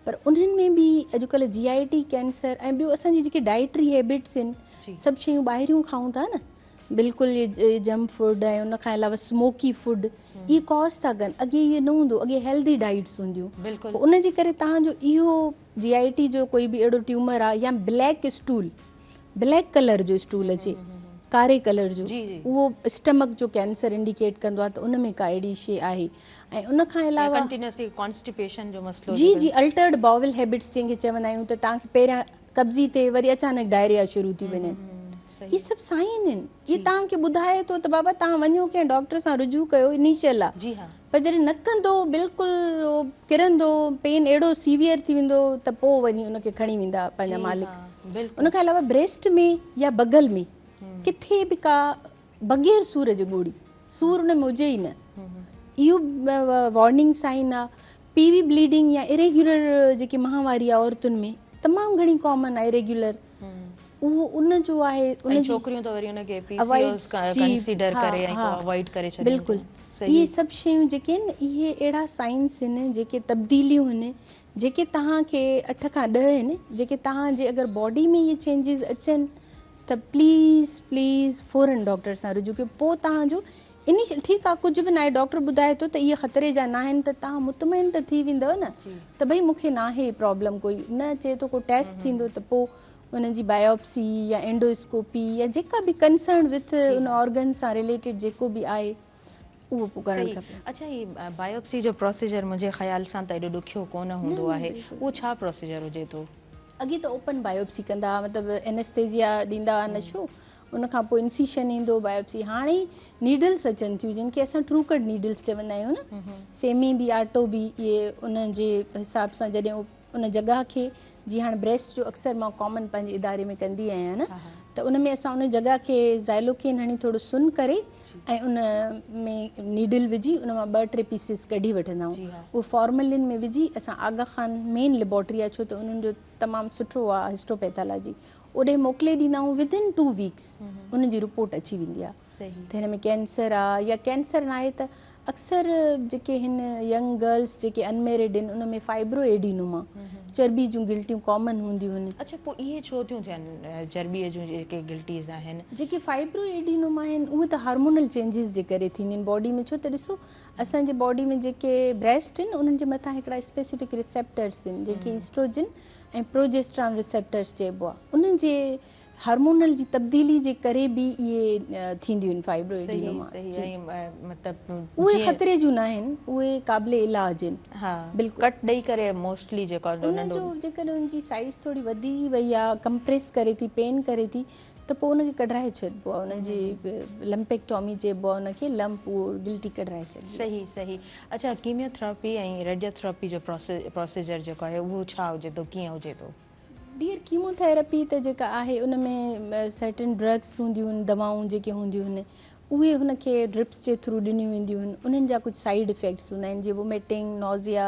पर उन्हनि में बि अॼुकल्ह GIT कैंसर ऐं ॿियो असांजी जेके डाइटरी हैबिट्स आहिनि सभु शयूं ॿाहिरियूं खाऊं था न बिल्कुलु ये जंक फूड ऐं उन खां अलावा स्मोकी फूड इहे कॉज़ था कनि अॻे इहे न हूंदो अॻे हेल्दी डाइट्स हूंदियूं उन जे करे तव्हांजो इहो GIT जो कोई बि अहिड़ो ट्यूमर आहे या ब्लैक कलर जो स्टूल अचे कारे कलर जो उहो स्टमक जो कैंसर इंडिकेट कंदो आहे त उन में का अहिड़ी शइ आहे ऐं उन खां अलावा कॉन्स्टिपेशन जो मसलो जी अल्टर्ड बाउल हैबिट्स जंहिंखे चवंदा आहियूं त तव्हांखे पहिरियां कब्ज़ी थिए वरी अचानक डायरिया शुरू थी वञे इहे सभु साइन आहिनि इहे तव्हांखे ॿुधाए थो त बाबा तव्हां वञो कंहिं डॉक्टर सां रुजू कयो इनिशियल आहे पर जॾहिं न कंदो बिल्कुलु किरंदो पेन अहिड़ो सीवियर थी वेंदो त पोइ वञी उनखे खणी वेंदा पंहिंजा मालिक उन खां अलावा ब्रेस्ट में या बगल में किथे बि का बग़ैर सूर जे गोड़ी सूर उन में हुजे ई न इहो वार्निंग साइन आहे PV ब्लीडिंग या इरेग्युलर जेकी माहवारी आहे औरतुनि में तमामु घणी कॉमन आहे इरेग्युलर उहो उन जो आहे उन छोकिरियूं त वरी उनखे PCOS कंसीडर करे ऐं अवॉइड करे छॾनि बिल्कुलु इहे सभु शयूं जेके आहिनि इहे अहिड़ा साइंस आहिनि जेके तब्दीलियूं आहिनि जेके तव्हांखे 8 खां 10 आहिनि जेके तव्हांजे अगरि बॉडी में इहे चेंजिस अचनि त प्लीज़ फौरन डॉक्टर सां रुजू कयो पोइ तव्हांजो इनिशियल ठीकु आहे कुझु बि न आहे डॉक्टर ॿुधाए थो त इहे ख़तरे जा न आहिनि त तव्हां मुतमइन त थी वेंदव न त भई मूंखे न आहे प्रॉब्लम कोई न चए थो को टेस्ट थींदो त पोइ उन जी बायोप्सी या एंडोस्कोपी या जेका बि कंसर्न विथ उन ऑर्गन सां रिलेटेड जेको बि आहे उहो पोइ करणु खपे अच्छा ही बायोप्सी जो प्रोसीजर मुंहिंजे ख़्याल सां त एॾो ॾुखियो कोन हूंदो आहे उहो छा प्रोसीजर हुजे थो अॻे त ओपन बायोप्सी कंदा मतिलबु एनेस्थेजिया ॾींदा न छो उन खां पोइ इंसिशन ईंदो बायोप्सी हाणे नीडल्स अचनि थियूं जिन खे असां ट्रू कट नीडल्स चवंदा आहियूं न सेमी बि आटो बि इहे उन जे हिसाब सां जॾहिं उन जॻह खे जीअं हाणे ब्रेस्ट जो अक्सर मां कॉमन पंहिंजे इदारे में कंदी आहियां न त उन में असां उन जॻह खे ज़ाइलोकेन हणी थोरो सुन करे ऐं उन में नीडल विझी उन मां 2-3 पीसिस कढी वठंदा आहियूं उहो फॉर्मलिन में विझी असां आगा खान मेन लेबोरेटरी आहे छो त उन्हनि जो तमामु सुठो आहे हिस्टोपैथोलॉजी ओॾे मोकिले ॾींदा आहियूं विदिन 2 वीक्स उन जी रिपोर्ट अची वेंदी आहे त हिन में कैंसर आहे या कैंसर न आहे त अक्सर जेके हिन यंग गर्ल्स जेके अनमेरिड आहिनि उन में फाइब्रो एडिनोमा चर्बी जूं गिल्टियूं कॉमन हूंदियूं आहिनि अच्छा पोइ इहे छो थियूं थियनि चर्बीअ जूं जेके गिल्टीज़ आहिनि जेके फाइब्रो एडिनोमा आहिनि उहे त हार्मोनल चेंजिस जे करे थींदियूं आहिनि बॉडी में छो त ॾिसो असांजे बॉडी में जेके ब्रेस्ट आहिनि उन्हनि जे मथां हिकिड़ा स्पेसिफिक रिसेप्टर्स आहिनि जेके ईस्ट्रोजन ऐं प्रोजेस्ट्रॉन रिसेप्टर्स चइबो आहे उन्हनि जे हार्मोनल जी तब्दीली जे करे बि इहे थींदियूं आहिनि फाइब्रो एडिनोमा मतिलबु उहे ख़तरे जूं न आहिनि उहे क़ाबिले इलाज आहिनि हा बिल्कुलु कट ॾेई करे मोस्टली जेको उनजो जेकॾहिं उनजी साइज़ थोरी वधी वई आहे कंप्रेस करे थी पेन करे थी त पोइ उनखे कढाए छॾिबो आहे उनजी लंपेक्टॉमी चइबो आहे उनखे लंप उहो गिल्टी कढाए छॾिबो सही अच्छा कीमियोथेरेपी ऐं रेडियोथेरेपी जो प्रोसीजर जेको आहे उहो छा हुजे थो कीअं हुजे थो डियर कीमोथेरेपी त जेका आहे उन में सर्टन ड्रग्स हूंदियूं आहिनि दवाऊं जेके हूंदियूं आहिनि उहे हुनखे ड्रिप्स जे थ्रू ॾिनियूं वेंदियूं आहिनि उन्हनि जा कुझु साइड इफेक्ट्स हूंदा आहिनि जीअं वोमिटिंग नॉज़िया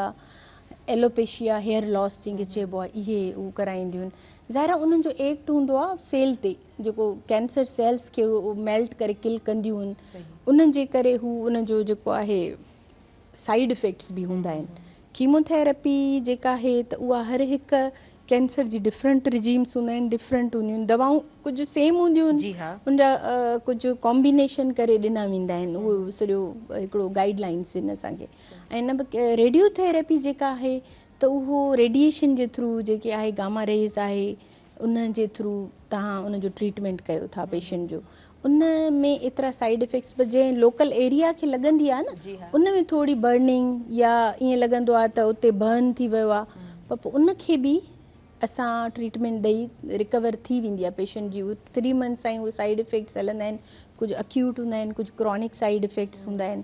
एलोपेशिया हेयर लॉस जंहिंखे चइबो आहे इहे उहे कराईंदियूं आहिनि ज़ाहिर आहे उन्हनि जो एक्ट हूंदो आहे सेल ते जेको कैंसर सेल्स खे मेल्ट करे किल कंदियूं आहिनि उन्हनि जे करे हू उनजो जेको आहे साइड इफेक्ट्स बि हूंदा आहिनि कीमोथेरेपी जेका आहे त उहा हर हिकु कैंसर जी डिफरेंट रिजीम्स हूंदा आहिनि डिफरेंट हूंदियूं आहिनि दवाऊं कुझु सेम हूंदियूं आहिनि उनजा कुझु कॉम्बिनेशन करे ॾिना वेंदा आहिनि उहो सॼो हिकिड़ो गाइडलाइंस आहिनि असांखे ऐं न रेडियोथेरेपी जेका आहे त उहो रेडिएशन जे थ्रू जेके आहे गामा रेज़ आहे उन जे थ्रू तव्हां उनजो ट्रीटमेंट कयो था पेशेंट जो उन में एतिरा साइड इफेक्ट्स बि जंहिं लोकल एरिया खे लॻंदी आहे न उन में थोरी बर्निंग या ईअं लॻंदो आहे त उते बर्न थी वियो आहे पर पोइ उनखे बि असां ट्रीटमेंट ॾेई रिकवर थी वेंदी आहे पेशेंट जी 3 मंथ्स ताईं उहे साइड इफेक्ट्स हलंदा आहिनि कुझु अक्यूट हूंदा आहिनि कुझु क्रॉनिक साइड इफेक्ट्स हूंदा आहिनि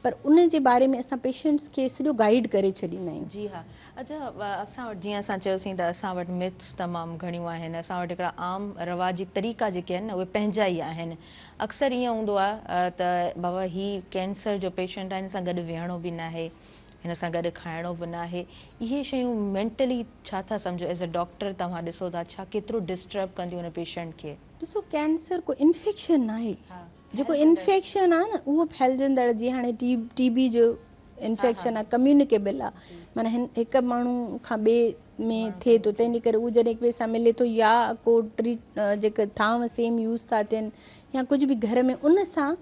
पर उन जे बारे में असां पेशेंट्स खे सॼो गाइड करे छॾींदा आहियूं जी हा अच्छा असां वटि जीअं असां चयोसीं त असां वटि मिथ्स तमामु घणियूं आहिनि असां वटि हिकिड़ा आम रवाजी तरीक़ा जेके आहिनि न उहे पंहिंजा ई आहिनि अक्सर ईअं हूंदो आहे त बाबा हीउ कैंसर जो पेशेंट आहे हिन सां गॾु विहणो बि न आहे हिन सां गॾु खाइणो बि न आहे इहे शयूं मेंटली छा था सम्झो एज़ अ डॉक्टर तव्हां ॾिसो था छा केतिरो डिस्टर्ब कंदियूं हुन पेशेंट खे ॾिसो कैंसर को इन्फेक्शन आहे जेको इन्फेक्शन आहे न उहो फैलजंदड़ जीअं हाणे TB जो इन्फेक्शन आहे, कम्युनिकेबल आहे, माना हिकु माण्हू खां ॿिए में थिए थो, तंहिंजे करे उहो जॾहिं हिक ॿिए सां मिले थो या को जेके थांव सेम यूज़ था थियनि या कुझु बि घर में, उन सां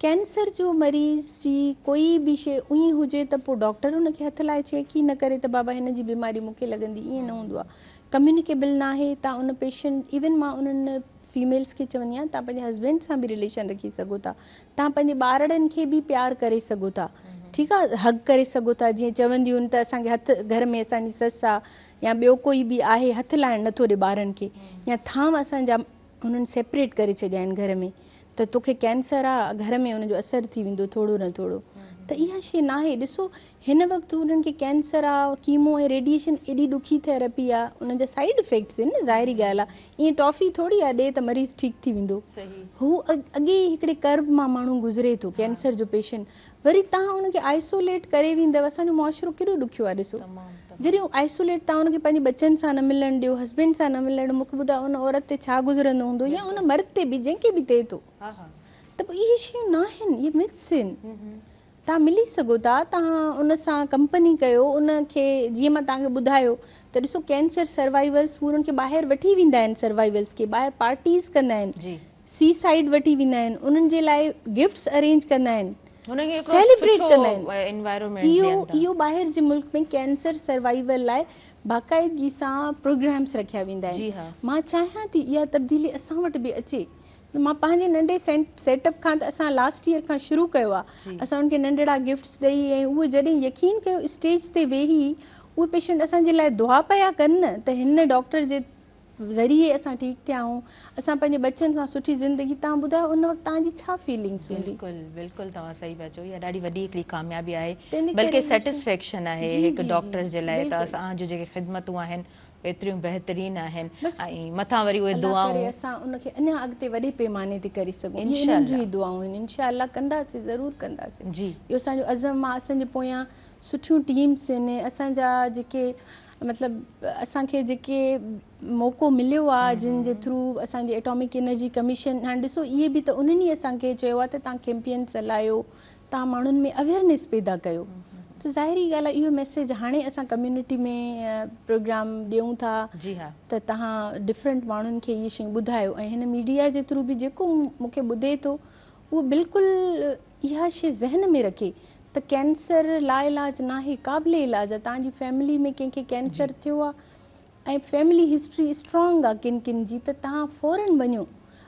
कैंसर जो मरीज़ जी कोई बि शइ उही हुजे त पोइ डॉक्टर हुनखे हथ लाइ चेक ई न करे त बाबा हिन जी बीमारी मूंखे लॻंदी, ईअं न हूंदो आहे। कम्युनिकेबल न आहे, तव्हां उन पेशेंट, इवन मां उन्हनि फीमेल्स खे चवंदी आहियां, तव्हां पंहिंजे हस्बैंड सां बि रिलेशन रखी सघो था, तव्हां पंहिंजे ॿारनि खे बि प्यारु करे सघो था, ठीकु आहे, हग करे सघो था, जीअं चवंदियूं आहिनि त असांखे हथ, घर में असांजी ससु आहे या ॿियो कोई बि आहे हथु लाइणु नथो ॾे ॿारनि खे, या थांव असांजा हुननि सेपरेट करे छॾिया आहिनि घर में, त तोखे कैंसर आहे, घर में हुनजो असरु थी वेंदो थोरो न थोरो, त इहा शइ न आहे। ॾिसो हिन वक़्तु हुननि खे कैंसर आहे, कीमो ऐं रेडिएशन एॾी ॾुखी थेरेपी आहे, उन जा साइड इफेक्ट्स आहिनि न, ज़ाहिरी ॻाल्हि आहे, ईअं टॉफ़ी थोरी आहे ॾे त मरीज़ ठीकु थी वेंदो, हू अॻे हिकिड़े कर्व मां माण्हू गुज़रे थो, कैंसर जो पेशेंट, वरी तव्हां हुनखे आइसोलेट करे वेंदव, असांजो मुआशिरो केॾो ॾुखियो आहे। ॾिसो जॾहिं हू आइसोलेट, तव्हां हुनखे पंहिंजे बच्चनि सां न मिलणु ॾियो, हस्बैंड सां न मिलणु, मूंखे ॿुधायो उन औरत ते छा गुज़रंदो हूंदो, या उन मर्द ते बि, जंहिंखे बि थिए थो, त पोइ इहे शयूं न आहिनि, इहे मिथ्स आहिनि। तव्हां मिली सघो था, तव्हां उन सां कंपनी कयो, उनखे जीअं मां तव्हांखे ॿुधायो त ॾिसो कैंसर सर्वाइवर्स, उन्हनि खे ॿाहिरि वठी वेंदा आहिनि, सर्वाइवर्स खे ॿाहिरि पार्टीज़ कंदा आहिनि, सी साइड वठी वेंदा आहिनि, उन्हनि जे लाइ गिफ्ट्स अरेंज कंदा आहिनि, सेलिब्रेट कंदा आहिनि। इहो ॿाहिरि जे मुल्क में कैंसर सर्वाइवर लाइ बाक़ाइदगी सां प्रोग्राम्स रखिया वेंदा आहिनि। मां चाहियां थी इहा तब्दीली असां वटि बि अचे। मां पंहिंजे नंढे सेटअप खां त असां लास्ट ईयर खां शुरू कयो आहे, असां उनखे नंढड़ा गिफ्ट्स ॾेई, ऐं उहे जॾहिं यकीन कयो स्टेज ते वेही उहे पेशेंट असांजे लाइ दुआ पिया कनि न, त हिन डॉक्टर जे ज़रिए असां ठीकु थिया आहियूं, असां पंहिंजे बच्चनि सां सुठी ज़िंदगी, तव्हां ॿुधायो उन वक़्तु तव्हांजी छा फीलिंग्स हूंदी? बिल्कुलु तव्हां सही पिया चओ, इहा ॾाढी वॾी हिकिड़ी कामयाबी आहे, बल्कि सेटिस्फेक्शन आहे हिकु डॉक्टर जे लाइ, त असांजूं जेके ख़िदमतूं आहिनि एतिरियूं बहितरीन आहिनि, ऐं मथां वरी उहे दुआऊं असां उनखे अञा अॻिते वॾे पैमाने ते करे सघूं, इन्हनि जूं ई दुआऊं आहिनि, इंशाअल्लाह कंदासीं, ज़रूरु कंदासीं। इहो असांजो अज़म आहे, असांजे पोयां सुठियूं टीम्स आहिनि, असांजा जेके मतिलबु असांखे जेके मौक़ो मिलियो आहे, जिन जे थ्रू असांजी एटॉमिक एनर्जी कमीशन, हाणे ॾिसो इहे बि त उन्हनि ई असांखे चयो आहे त तव्हां कैंपियन्स हलायो, तव्हां माण्हुनि में अवेयरनेस पैदा कयो, त ज़ाहिरी ॻाल्हि आहे इहो मैसेज हाणे असां कम्यूनिटी में प्रोग्राम ॾियूं था, त तव्हां डिफरेंट माण्हुनि खे इहे शयूं ॿुधायो, ऐं हिन मीडिया जे थ्रू बि जेको मूंखे ॿुधे थो उहो बिल्कुलु इहा शइ ज़हन में रखे त कैंसर लाइलाज न आहे, क़ाबिले इलाज आहे। तव्हांजी फैमिली में कंहिंखे कैंसर थियो आहे ऐं फैमिली हिस्ट्री स्ट्रॉन्ग आहे किन किन जी, त तव्हां फ़ौरन वञो।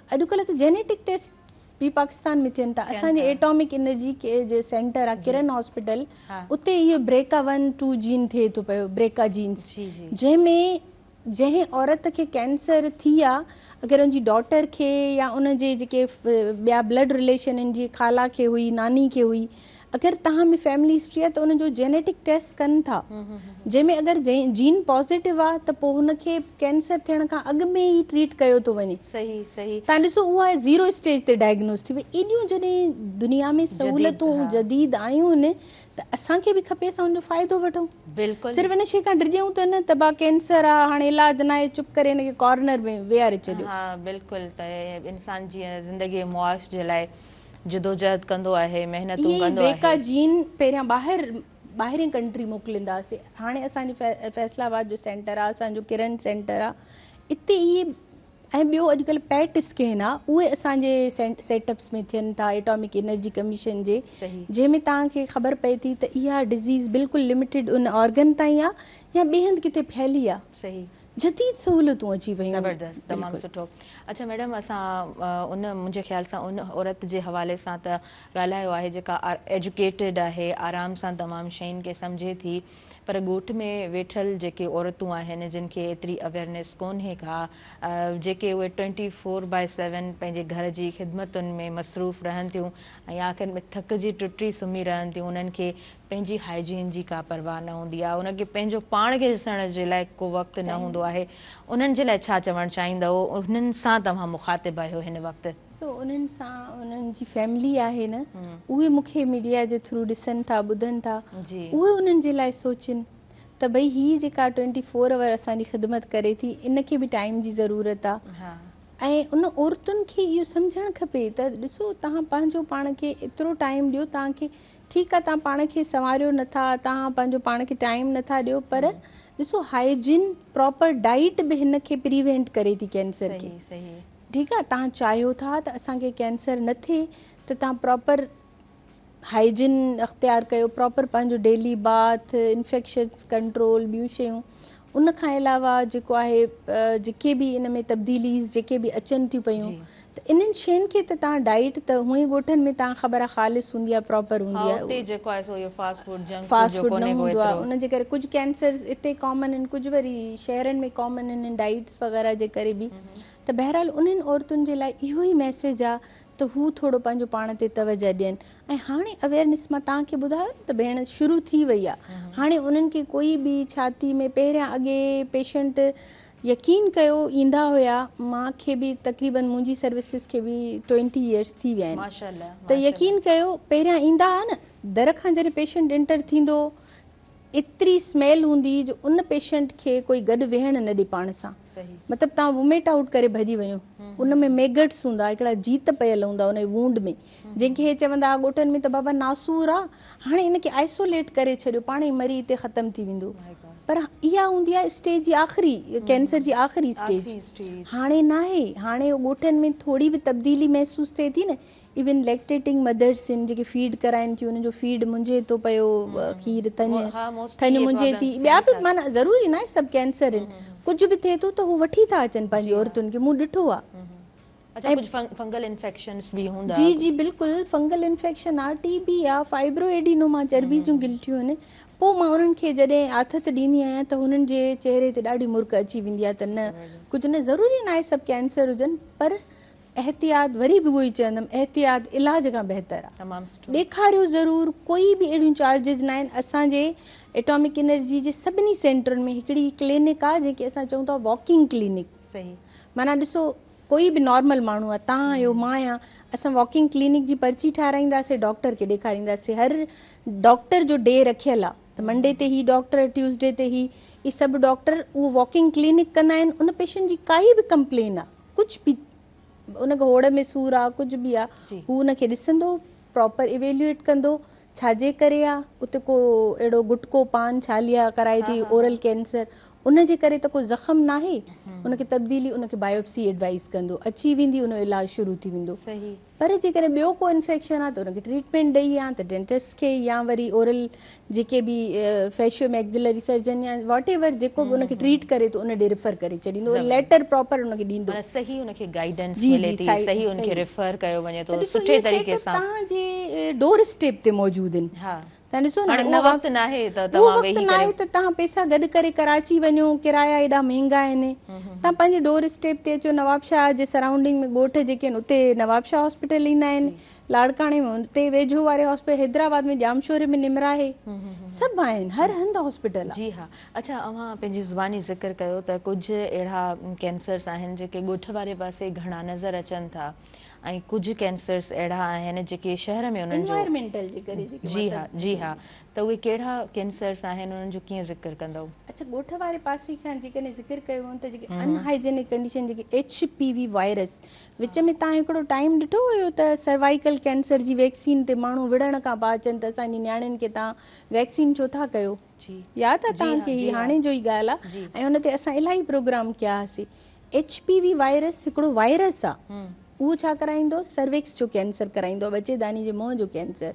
अॼुकल्ह त जेनेटिक टेस्ट बि पाकिस्तान में थियनि था, असांजे एटॉमिक एनर्जी के जे सेंटर आहे किरण हॉस्पिटल, उते इहो ब्रेका 1-2 जीन थिए थो पियो, ब्रेका जीन्स, जंहिं औरत खे कैंसर थी आहे, अगरि उनजी डॉटर खे या उनजे जेके ॿिया ब्लड रिलेशन आहिनि, जीअं ख़ाला खे हुई, नानी खे हुई, अगरि तव्हां में फैमिली हिस्ट्री आहे त उनजो जेनेटिक टेस्ट कनि था, जंहिंमें अगरि जीन पॉज़िटिव आहे त पोइ हुनखे कैंसर थियण खां अॻु में ई ट्रीट कयो थो वञे। तव्हां ॾिसो उहा 0 स्टेज ते डायग्नोस थी वई। एॾियूं जॾहिं दुनिया में सहूलियतूं जदीद आयूं आहिनि त असांखे बि खपे असां हुनजो फ़ाइदो वठूं। सिर्फ़ु हिन शइ खां डिॼूं त न त बा कैंसर आहे, हाणे इलाज न आहे, चुप करे हिनखे कॉर्नर में वेहारे छॾियो। हा बिल्कुलु, त इंसान जीअं ज़िंदगी मुआश जे लाइ जदोजहद कंदो आहे, महिनतूं कंदो आहे। ब्रेका जीन पहिरियां ॿाहिरि कंट्री मोकिलींदासीं, हाणे असांजे फैसलाबाद जो सेंटर आहे, असांजो किरण सेंटर आहे, इते इहे, ऐं ॿियो अॼुकल्ह पैट स्कैन आहे, उहे असांजे सेटअप्स में थियनि था एटॉमिक एनर्जी कमीशन जे, जंहिंमें तव्हांखे ख़बर पए थी त इहा डिज़ीज़ बिल्कुलु लिमिटेड उन ऑर्गन ताईं आहे या ॿिए हंधि किथे फैली आहे। जदीद सहूलियतूं अची वियूं। ज़बरदस्त, तमामु सुठो। अच्छा मैडम, असां उन मुंहिंजे ख़्याल सां उन औरत जे हवाले सां त ॻाल्हायो आहे जेका एजुकेटेड आहे, आराम सां तमामु शयुनि खे सम्झे थी, पर ॻोठ में वेठल जेके औरतूं आहिनि जिन खे एतिरी अवेयरनेस कोन्हे का, जेके उहे 24/7 पंहिंजे घर जी ख़िदमतुनि में मसरूफ़ रहनि थियूं ऐं आख़िर में थकिजी टुटी सुम्ही रहनि थियूं, उन्हनि खे पंहिंजी हाइजीन जी का परवाह न हूंदी आहे, उनखे पंहिंजो पाण खे ॾिसण जे लाइ को वक़्तु न हूंदो आहे, उन्हनि जे लाइ छा चवणु चाहींदव? उन्हनि सां तव्हां मुखातिब आहियो हिन वक़्तु। उन्हनि सां उन्हनि जी फैमिली आहे न, उहे मूंखे मीडिया जे थ्रू ॾिसनि था, ॿुधनि था, उहे उन्हनि जे लाइ सोचनि त भई हीअ जेका 24 आवर असांजी ख़िदमत करे थी, इनखे बि टाइम जी ज़रूरत आहे। ऐं उन औरतुनि खे इहो सम्झणु खपे त ॾिसो तव्हां पंहिंजो पाण खे एतिरो टाइम ॾियो, तव्हांखे ठीकु आहे तव्हां पाण खे संवारियो नथा, तव्हां पंहिंजो पाण खे टाइम नथा ॾियो, पर ॾिसो हाइजीन प्रॉपर डाइट बि हिन खे प्रिवेंट करे थी कैंसर खे। ठीकु आहे, तव्हां चाहियो था त असांखे कैंसर न थिए त तव्हां प्रॉपर हाइजीन अख़्तियार कयो, प्रॉपर पंहिंजो डेली बाथ, इन्फेक्शन्स कंट्रोल, ॿियूं शयूं। उन खां अलावा जेको आहे जेके बि इन में तब्दीलीज़ जेके बि अचनि थियूं पियूं, त इन्हनि शयुनि खे त तव्हां डाइट त हूअं ई ॻोठनि में तव्हां ख़बर आहे ख़ालिस हूंदी आहे, प्रॉपर हूंदी आहे, फास्ट फूड न हूंदो आहे, उनजे करे कुझु कैंसर्स हिते कॉमन आहिनि, कुझु वरी शहरनि में कॉमन आहिनि डाइट्स वग़ैरह जे करे बि। त बहरहाल उन्हनि औरतुनि जे लाइ इहो ई मैसेज आहे त हू थोरो पंहिंजो पाण ते तवजह ॾियनि। ऐं हाणे अवेयरनेस मां तव्हांखे ॿुधायो त भेण शुरू थी वई आहे, हाणे उन्हनि खे कोई बि छाती में पहिरियां अॻे पेशेंट यकीन कयो ईंदा हुया, मूंखे बि तक़रीबन मुंहिंजी सर्विसिस खे बि 20 इयर्स थी विया आहिनि, त यकीन कयो पहिरियां ईंदा हुआ न, दर खां जॾहिं पेशेंट एंटर थींदो एतिरी स्मेल हूंदी जो उन पेशेंट खे कोई गॾु वेहण न ॾे पाण सां, मतिलबु तव्हां वोमेट आउट करे भॼी वञो। उन में मेगट्स हूंदा, हिकिड़ा जीत पियल हूंदा उन वूंड में, जंहिंखे हे चवंदा हुआ ॻोठनि में त बाबा नासूर आहे, हाणे इनखे आइसोलेट करे छॾियो, पाण ई मरी हिते ख़तमु थी वेंदो। पर इहा हूंदी आहे स्टेज जी आख़िरी, कैंसर जी आख़िरी स्टेज। हाणे न आहे, हाणे ॻोठनि में थोरी बि तब्दीली महसूसु थिए थी न। इवन लैक्टेटिंग मदर्स आहिनि जेके फीड कराइनि थियूं, उन्हनि जो फीड मुंझे थो पियो, खीर थञ मुंझे थी, ॿिया बि माना ज़रूरी न आहे सभु कैंसर आहिनि, कुझु बि थिए थो त हू वठी था अचनि पंहिंजी औरतुनि खे, मूं ॾिठो आहे। फंगल इन्फेक्शंस बि हूंदा? जी जी बिल्कुलु, फंगल इन्फेक्शन आहे, टीबी आहे, फाइब्रोएडिनोमा चर्बी जूं गिल्टियूं आहिनि। पोइ मां उन्हनि खे जॾहिं आथत ॾींदी आहियां त हुननि जे चहिरे ते ॾाढी मुर्क अची वेंदी आहे, त न कुझु न, ज़रूरी न आहे सभु कैंसर हुजनि, पर एहतियात, वरी बि उहो ई चवंदमि, एहतियात इलाज खां बहितर आहे। ॾेखारियो ज़रूरु, कोई बि अहिड़ियूं चार्जिस न आहिनि। असांजे एटॉमिक एनर्जी जे सभिनी सेंटरनि में हिकिड़ी क्लिनिक आहे जंहिंखे असां चऊं था वॉकिंग क्लिनिक। माना ॾिसो, कोई बि नॉर्मल माण्हू आहे, तव्हां आहियो, मां आहियां, असां वॉकिंग क्लिनिक जी पर्ची ठाराईंदासीं, डॉक्टर खे ॾेखारींदासीं, हर डॉक्टर जो डे रखियल आहे, त मंडे ते ही डॉक्टर, ट्यूसडे ते ही, इहे सभु डॉक्टर उहो वॉकिंग क्लिनिक कंदा आहिनि। उन पेशेंट जी काई बि कंप्लेन आहे, कुझु बि, उनखे होड़ में सूरु आहे, कुझु बि आहे, हू उनखे ॾिसंदो, प्रॉपर इवेल्युएट कंदो, छाजे करे आहे, उते को अहिड़ो गुटको पान छालिया कराए थी, ओरल कैंसर, उनजे करे त को ज़ख़म न आहे, उनखे तब्दीली, उनखे बायोप्सी एडवाइस कंदो, अची वेंदी, उन जो इलाजु शुरू थी वेंदो। पर जेकॾहिं ॿियो को इन्फेक्शन आहे त उनखे ट्रीटमेंट ॾेई या त डेंटिस्ट खे, या वरी ओरल जेके बि फेशियो मैक्सिलरी सर्जन या वॉट एवर जेको बि उनखे ट्रीट करे थो, उन ॾे रिफर करे छॾींदो, लेटर प्रॉपर उनखे ॾींदो, सही उनखे गाइडेंस मिले थी, सही उनखे रिफर कयो वञे थो सुठे तरीक़े सां, तव्हांजे डोर स्टेप ते मौजूदु आहिनि। तव्हां ॾिसो न, उहो वक़्तु न आहे त तव्हां पैसा गॾु करे कराची वञो, किराया एॾा महांगा आहिनि, तव्हां पंहिंजे डोर स्टेप ते अचो। नवाबशाह जे सराउंडिंग में ॻोठ जेके आहिनि उते नवाबशाह हॉस्पिटल ईंदा आहिनि, लाड़काणे में उते वेझो वारे हॉस्पिटल, हैदराबाद में जामशोरे में निमरा आहे, सभु आहिनि, हर हंधि हॉस्पिटल आहे। जी हा। अच्छा, अव्हां पंहिंजी ज़ुबानी ज़िक्र कयो त कुझु अहिड़ा कैंसर्स आहिनि जेके ॻोठ वारे पासे घणा नज़र अचनि था, ऐं कुझु कैंसर्स अहिड़ा आहिनि जेके शहर में उन्हनि जो एनवायरमेंटल जे करे जेके, जी हा जी हा, त उहे कहिड़ा कैंसर्स आहिनि, उन्हनि जो कीअं ज़िक्र कंदव? अच्छा, ॻोठ वारे पासे खां जेकॾहिं ज़िक्र कयो त जेके अनहाइजेनिक कंडीशन, जेके HPV वायरस, विच में तव्हां हिकिड़ो टाइम ॾिठो हुयो त सर्वाइकल कैंसर जी वैक्सीन ते माण्हू विढ़ण खां पिया अचनि, त असांजी नियाणियुनि खे तव्हां वैक्सीन छो था कयो? यादि आहे तव्हांखे? ही हाणे जो ई ॻाल्हि आहे, ऐं हुन ते असां इलाही प्रोग्राम कया हुआसीं। HPV वायरस हिकिड़ो वायरस आहे, उहो छा कराईंदो? सर्विक्स जो कैंसर कराईंदो, बचेदानी जे मुंहं जो कैंसर।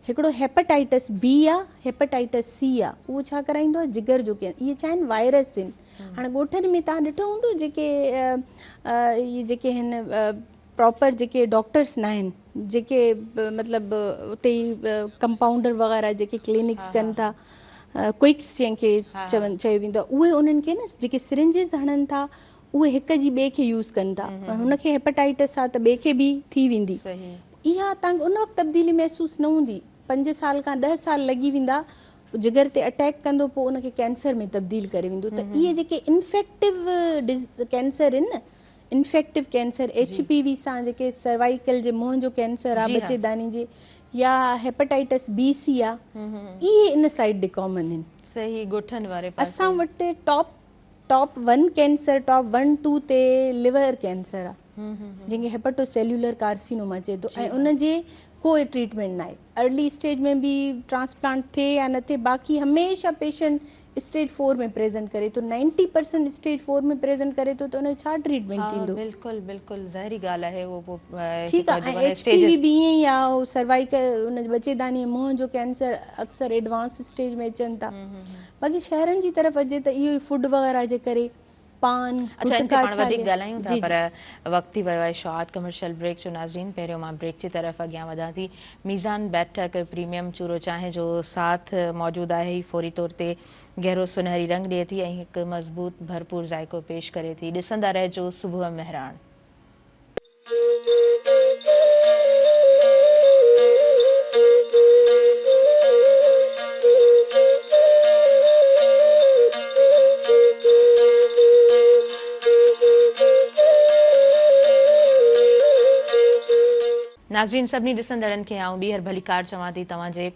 हिकिड़ो हेपेटाइटिस B आहे, हेपेटाइटिस C आहे, उहो छा कराईंदो? जिगर जो कैंसर। इहे छा आहिनि? वायरस आहिनि। हाणे ॻोठनि में तव्हां ॾिठो हूंदो जेके इहे जेके आहिनि प्रॉपर जेके डॉक्टर्स न आहिनि, जेके मतिलबु उते ई कंपाउंडर वग़ैरह जेके क्लिनिक्स कनि था, क्विक्स जंहिंखे चयो वेंदो आहे, उहे उन्हनि खे न जेके सिरिंजिस हणनि था, उहे हिक जी ॿिए खे यूज़ कनि था। हुनखे हेपेटाइटिस आहे त ॿिए खे बि थी वेंदी। इहा तव्हांखे उन वक़्तु तब्दीली महसूसु न हूंदी, 5 साल खां 10 साल लॻी वेंदा, जिगर ते अटैक कंदो, पोइ उनखे कैंसर में तब्दील करे वेंदो। त इहे जेके इन्फेक्टिव कैंसर आहिनि न, इन्फेक्टिव कैंसर HPV सां, जेके सर्वाइकल जे मुंहं जो कैंसर आहे, बचेदानी जे, या हेपेटाइटिस B-C आहे, इहे इन साइड ॾे कॉमन आहिनि। सही, ॻोठनि वारे पासे असां वटि टॉप 1 कैंसर, टॉप 1 2 ते लिवर कैंसर आहे जंहिंखे हेपेटोसेल्युलर कार्सिनोमा चए थो ऐं उनजे कोई ट्रीटमेंट न आहे। अर्ली स्टेज में बि ट्रांसप्लांट थिए या न थिए, बाक़ी हमेशह पेशेंट स्टेज 4 में प्रेज़ेंट करे थो, 90% स्टेज 4 में प्रेज़ेंट करे थो, त उनजो छा ट्रीटमेंट थींदो? बिल्कुलु बिल्कुलु ज़हरी ॻाल्हि आहे उहो। ठीकु आहे, ऐं HPV बि ईअं ई आहे, उहो सर्वाइकल उन बचेदानी मुंहं जो कैंसर अक्सर एडवांस स्टेज में अचनि था। बाक़ी शहरनि जी तरफ़ अचे त इहो ई फूड वग़ैरह जे करे पान अच्छा इन पाण वधीक ॻाल्हायूं था पर वक़्तु थी वियो आहे शॉर्ट कमर्शियल ब्रेक जो। नाज़रीन पहिरियों मां ब्रेक जी तरफ़ अॻियां वधां थी। मीज़ान बैठक प्रीमियम चूरो चांहि जो साथ मौजूदु आहे, ही फौरी तौर ते गहरो सुनहरी रंग ॾिए थी ऐं हिकु मज़बूत भरपूर ज़ाइको पेश करे थी। ॾिसंदा रहिजो सुबुह मेहरान। नाज़रीन सभिनी ॾिसंदड़नि खे आऊं ॿीहर भली कार चवां थी तव्हांजे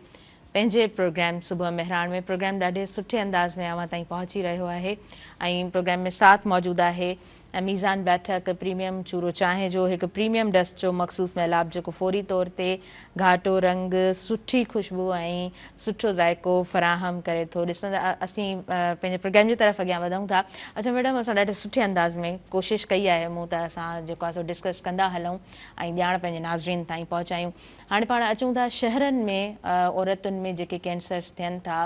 पंहिंजे प्रोग्राम सुबुह मेहरान में। प्रोग्राम ॾाढे सुठे अंदाज़ में अवां ताईं पहुची रहियो आहे ऐं प्रोग्राम में साथ मौजूदु आहे मीज़ान बैठक प्रीमियम चूरो चांहि जो हिकु प्रीमियम डस्ट जो मख़सूस मैलाब जेको फौरी तौर ते घाटो रंग, सुठी खुशबू ऐं सुठो ज़ाइको फ़राहम करे थो। ॾिसंदा असीं पंहिंजे प्रोग्राम जी तरफ़ अॻियां वधूं था। अच्छा मैडम, असां ॾाढे सुठे अंदाज़ में कोशिशि कई आहे मूं त असां जेको आहे सो डिस्कस कंदा हलूं ऐं ॼाण पंहिंजे नाज़रीन ताईं पहुचायूं। हाणे पाण अचूं था शहरनि में औरतुनि में जेके कैंसर्स थियनि था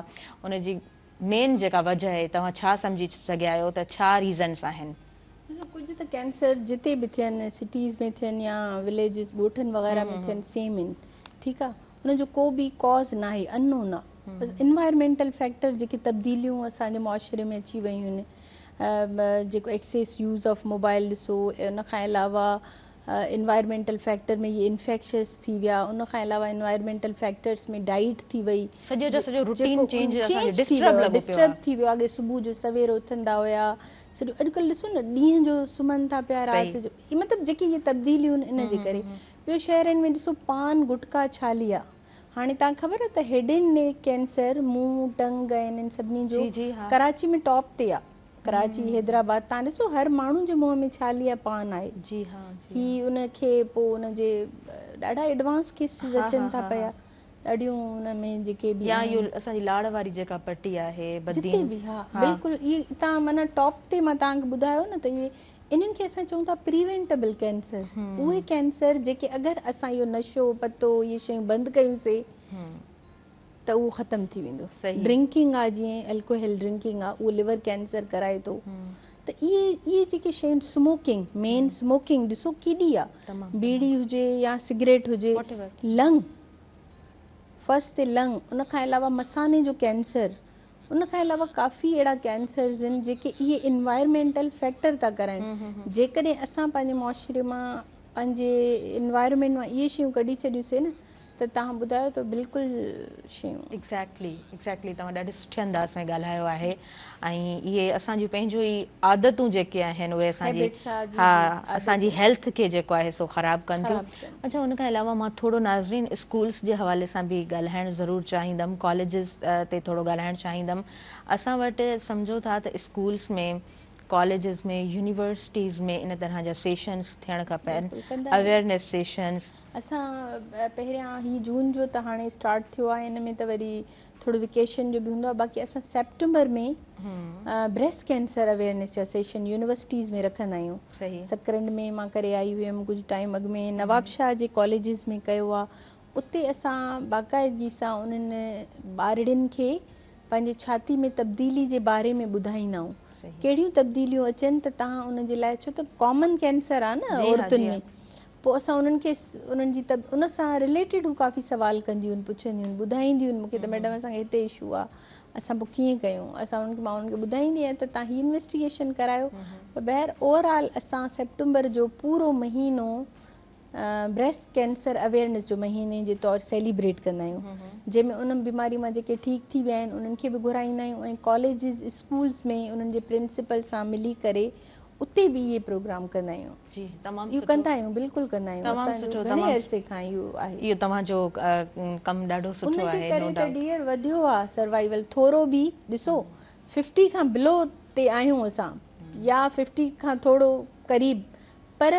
उनजी मेन जेका वजह आहे, तव्हां छा सम्झी सघिया आहियो त छा रीज़न्स आहिनि? कुझु त कैंसर जिते बि थियनि, सिटीज़ में थियनि या विलेजिस ॻोठनि वग़ैरह में थियनि, सेम आहिनि। ठीकु आहे, उनजो को बि कॉज़ न आहे, अननोन आहे। बसि इन्वायरमेंटल फैक्टर जेके तब्दीलियूं असांजे मुआशरे में अची वियूं आहिनि, जेको एक्सेस यूज़ ऑफ मोबाइल ॾिसो, उनखां अलावा इन्वायरमेंटल फैक्टर में ये इन्फेक्शस थी विया, उनखां अलावा इन्वायरमेंटल फैक्टर्स में डाइट थी वई, सॼो रूटीन चेंज डिस्टर्ब थी वियो। अॻे सुबुह जो सवेर उथंदा हुया, सॼो अॼुकल्ह ॾिसो न ॾींहं जो सुम्हनि था पिया, राति जो, मतिलबु जेकी इहे तब्दीलियूं आहिनि इन जे करे। ॿियो शहरनि में ॾिसो पान गुटका छाली आहे। हाणे तव्हां ख़बर आहे त हेड एंड नेक कैंसर मुंहुं टंग ऐं इन्हनि सभिनी जो कराची में टॉप ते आहे। कराची, हैदराबाद, तव्हां ॾिसो हर माण्हू जे मुंहं में छाली आहे, पान आहे। जी हा, ही उनखे पोइ उनजे ॾाढा एडवांस केसिस अचनि था पिया, ॾाढियूं उन में जेके बि या इहो असांजी लाड़ वारी जेका पटी आहे जिते बि, हा बिल्कुलु इहे तव्हां माना टॉप ते मां तव्हांखे ॿुधायो न त इहे इन्हनि खे असां चऊं था प्रिवेंटेबल कैंसर। उहे कैंसर जेके अगरि असां इहो नशो पतो इहे शयूं बंदि कयूंसीं त उहो ख़तमु थी वेंदो। ड्रिंकिंग आहे, जीअं अल्कोहल ड्रिंकिंग आहे, उहो लिवर कैंसर कराए थो। त इहे जेके शयूं, स्मोकिंग, मेन स्मोकिंग ॾिसो केॾी आहे, बीड़ी हुजे या सिगरेट हुजे, लंग फर्स्ट ते लंग, उनखां अलावा मसाने जो कैंसर, उनखां अलावा काफ़ी अहिड़ा कैंसर्स आहिनि जेके इहे इन्वायरमेंटल फैक्टर था कराइनि। जेकॾहिं असां पंहिंजे मुआशरे मां पंहिंजे इन्वायरमेंट मां इहे शयूं कढी छॾियूंसीं न त तव्हां ॿुधायो त बिल्कुलु शयूं एक्ज़ैक्टली तव्हां ॾाढे सुठे अंदाज़ में ॻाल्हायो आहे। ऐं इहे असांजूं पंहिंजूं ई आदतूं जेके आहिनि उहे असांजी हेल्थ खे जेको आहे सो ख़राबु कनि थियूं। अच्छा, उनखां अलावा मां थोरो नाज़रीन स्कूल्स जे हवाले सां बि ॻाल्हाइणु ज़रूरु चाहींदमि, कॉलेजिस ते थोरो ॻाल्हाइणु चाहींदमि। असां वटि सम्झो था त स्कूल्स में, कॉलेजिस में, यूनिवर्सिटीज़ में इन तरह जा सेशन्स थियणु खपनि, अवेयरनेस सेशन्स। असां पहिरियां ही जून जो त हाणे स्टार्ट थियो आहे, हिन में त वरी थोरो वेकेशन जो बि हूंदो आहे। बाक़ी असां सेप्टेंबर में ब्रेस्ट कैंसर अवेयरनेस जा सेशन यूनिवर्सिटीज़ में रखंदा आहियूं। सकरंड में मां करे आई हुयमि कुझु टाइम अॻु में, नवाबशाह जे कॉलेजिस में कयो आहे। उते असां बाक़ाइदगी सां उन्हनि ॿारड़ियुनि खे पंहिंजे छाती में तब्दीली जे बारे में ॿुधाईंदा आहियूं, कहिड़ियूं तब्दीलियूं अचनि त तव्हां उनजे लाइ, छो त कॉमन कैंसर आहे न औरतुनि में, पोइ असां उन्हनि खे उन्हनि जी उन सां रिलेटेड हू काफ़ी सवाल कंदियूं आहिनि, पुछंदियूं आहिनि, ॿुधाईंदियूं आहिनि मूंखे त मैडम असांखे हिते इशू आहे, असां पोइ कीअं कयूं। मां उन्हनि खे ॿुधाईंदी आहियां त तव्हां ही इन्वेस्टिगेशन करायो। ॿाहिरि ओवरऑल असां सेप्टेंबर जो पूरो महीनो ब्रेस्ट कैंसर अवेयरनेस जो महीने जे तौरु सेलिब्रेट कंदा आहियूं, जंहिंमें उन बीमारी मां जेके ठीकु थी विया आहिनि उन्हनि खे बि घुराईंदा आहियूं ऐं कॉलेजिस स्कूल्स में उन्हनि जे प्रिंसिपल सां मिली करे उते बि इहे प्रोग्राम कंदा आहियूं। जी, तमामु इहो कंदा आहियूं, बिल्कुलु कंदा आहियूं, घणे अरसे खां इहो आहे। इहो तव्हांजो कमु ॾाढो सुठो आहे, उनजे करे त डियर वधियो आहे सर्वाइवल थोरो बि। ॾिसो 50 खां बिलो ते आहियूं असां या 50 खां थोरो क़रीब, पर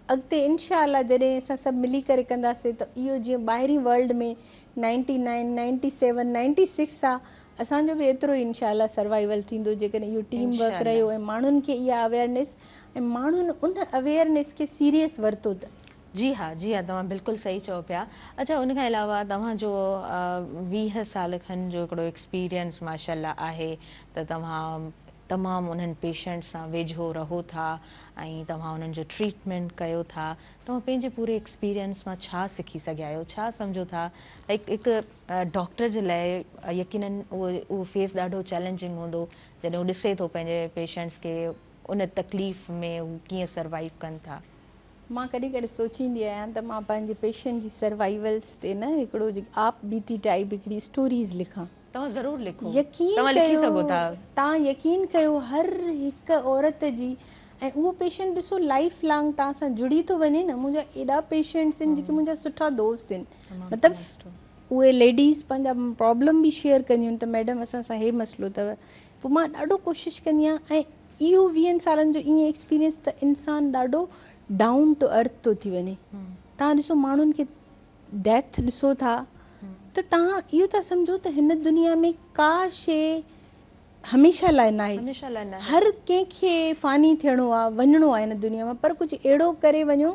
अॻिते इनशाअल्लाह जॾहिं असां सभु मिली करे कंदासीं त इहो जीअं ॿाहिरीं वर्ल्ड में 99, 97, 96 आहे, असांजो बि एतिरो ई इनशाअल्लाह सर्वाइवल थींदो जेकॾहिं इहो टीम वर्क रहियो ऐं माण्हुनि खे इहा अवेयरनेस ऐं माण्हुनि उन अवेयरनेस खे सीरियस वरितो त। जी हाँ, तव्हां बिल्कुलु सही चओ पिया। अच्छा, उन खां अलावा तव्हांजो 20 साल खनि जो हिकिड़ो एक्सपीरियंस माशाअल्लाह आहे त तव्हां तमामु उन्हनि पेशेंट सां वेझो रहो था ऐं तव्हां उन्हनि जो ट्रीटमेंट कयो था। तव्हां पंहिंजे पूरे एक्सपीरियंस मां छा सिखी सघिया आहियो, छा सम्झो था? लाइक हिकु डॉक्टर जे लाइ यकीनन उहो फेस ॾाढो चैलेंजिंग हूंदो जॾहिं उहो ॾिसे थो पंहिंजे पेशेंट्स खे उन तकलीफ़ में हू कीअं सर्वाइव कनि था। मां कॾहिं कॾहिं सोचींदी आहियां त मां पंहिंजे पेशेंट जी सर्वाइवल्स ते न हिकिड़ो आप बीती टाइप हिकिड़ी स्टोरीज़ लिखां। तव्हां ज़रूरु लिखो, यकीन तव्हां लिखी सघो था। तव्हां यकीन कयो हर हिकु औरत जी, ऐं उहो पेशेंट ॾिसो लाइफ लॉन्ग तव्हां सां जुड़ी थो वञे न। मुंहिंजा एॾा पेशेंट्स आहिनि जेके मुंहिंजा सुठा दोस्त आहिनि, मतिलबु उहे लेडीज़ पंहिंजा प्रॉब्लम बि शेयर कंदियूं आहिनि त मैडम असां सां हे मसइलो अथव। पोइ मां ॾाढो कोशिशि कंदी आहियां, ऐं इहो 20 सालनि जो ईअं एक्सपीरियंस त इंसानु ॾाढो डाउन टू अर्थ थो थी वञे। तव्हां ॾिसो माण्हुनि खे डेथ ॾिसो था त तव्हां इहो था सम्झो त हिन दुनिया में का शइ हमेशह लाइ न आहे। हर कंहिंखे फ़ानी थियणो आहे, वञिणो आहे हिन दुनिया मां, पर कुझु अहिड़ो करे वञो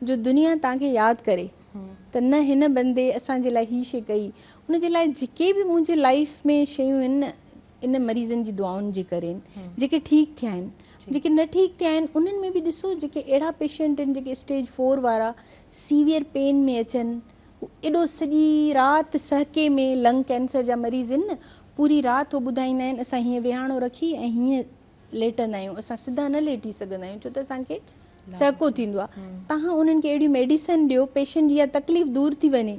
जो दुनिया तव्हांखे यादि करे त न हिन बंदे असांजे लाइ हीअ शइ कई। उनजे लाइ जेके बि मुंहिंजे लाइफ में शयूं आहिनि न, इन मरीज़नि जी दुआउनि जे करे आहिनि। जेके ठीकु थिया आहिनि, जेके न ठीकु थिया आहिनि, उन्हनि में बि ॾिसो जेके अहिड़ा पेशेंट आहिनि जेके स्टेज 4 वारा सीवियर पेन में अचनि, एॾो सॼी राति सहके में लंग कैंसर जा मरीज़ आहिनि न, पूरी राति उहो ॿुधाईंदा आहिनि असां हीअं विहाणो रखी ऐं हीअं लेटंदा आहियूं, असां सिधा न लेटी सघंदा आहियूं छो त असांखे सहको थींदो आहे। तव्हां उन्हनि खे अहिड़ी मेडिसिन ॾियो पेशेंट जी इहा तकलीफ़ दूरि थी वञे,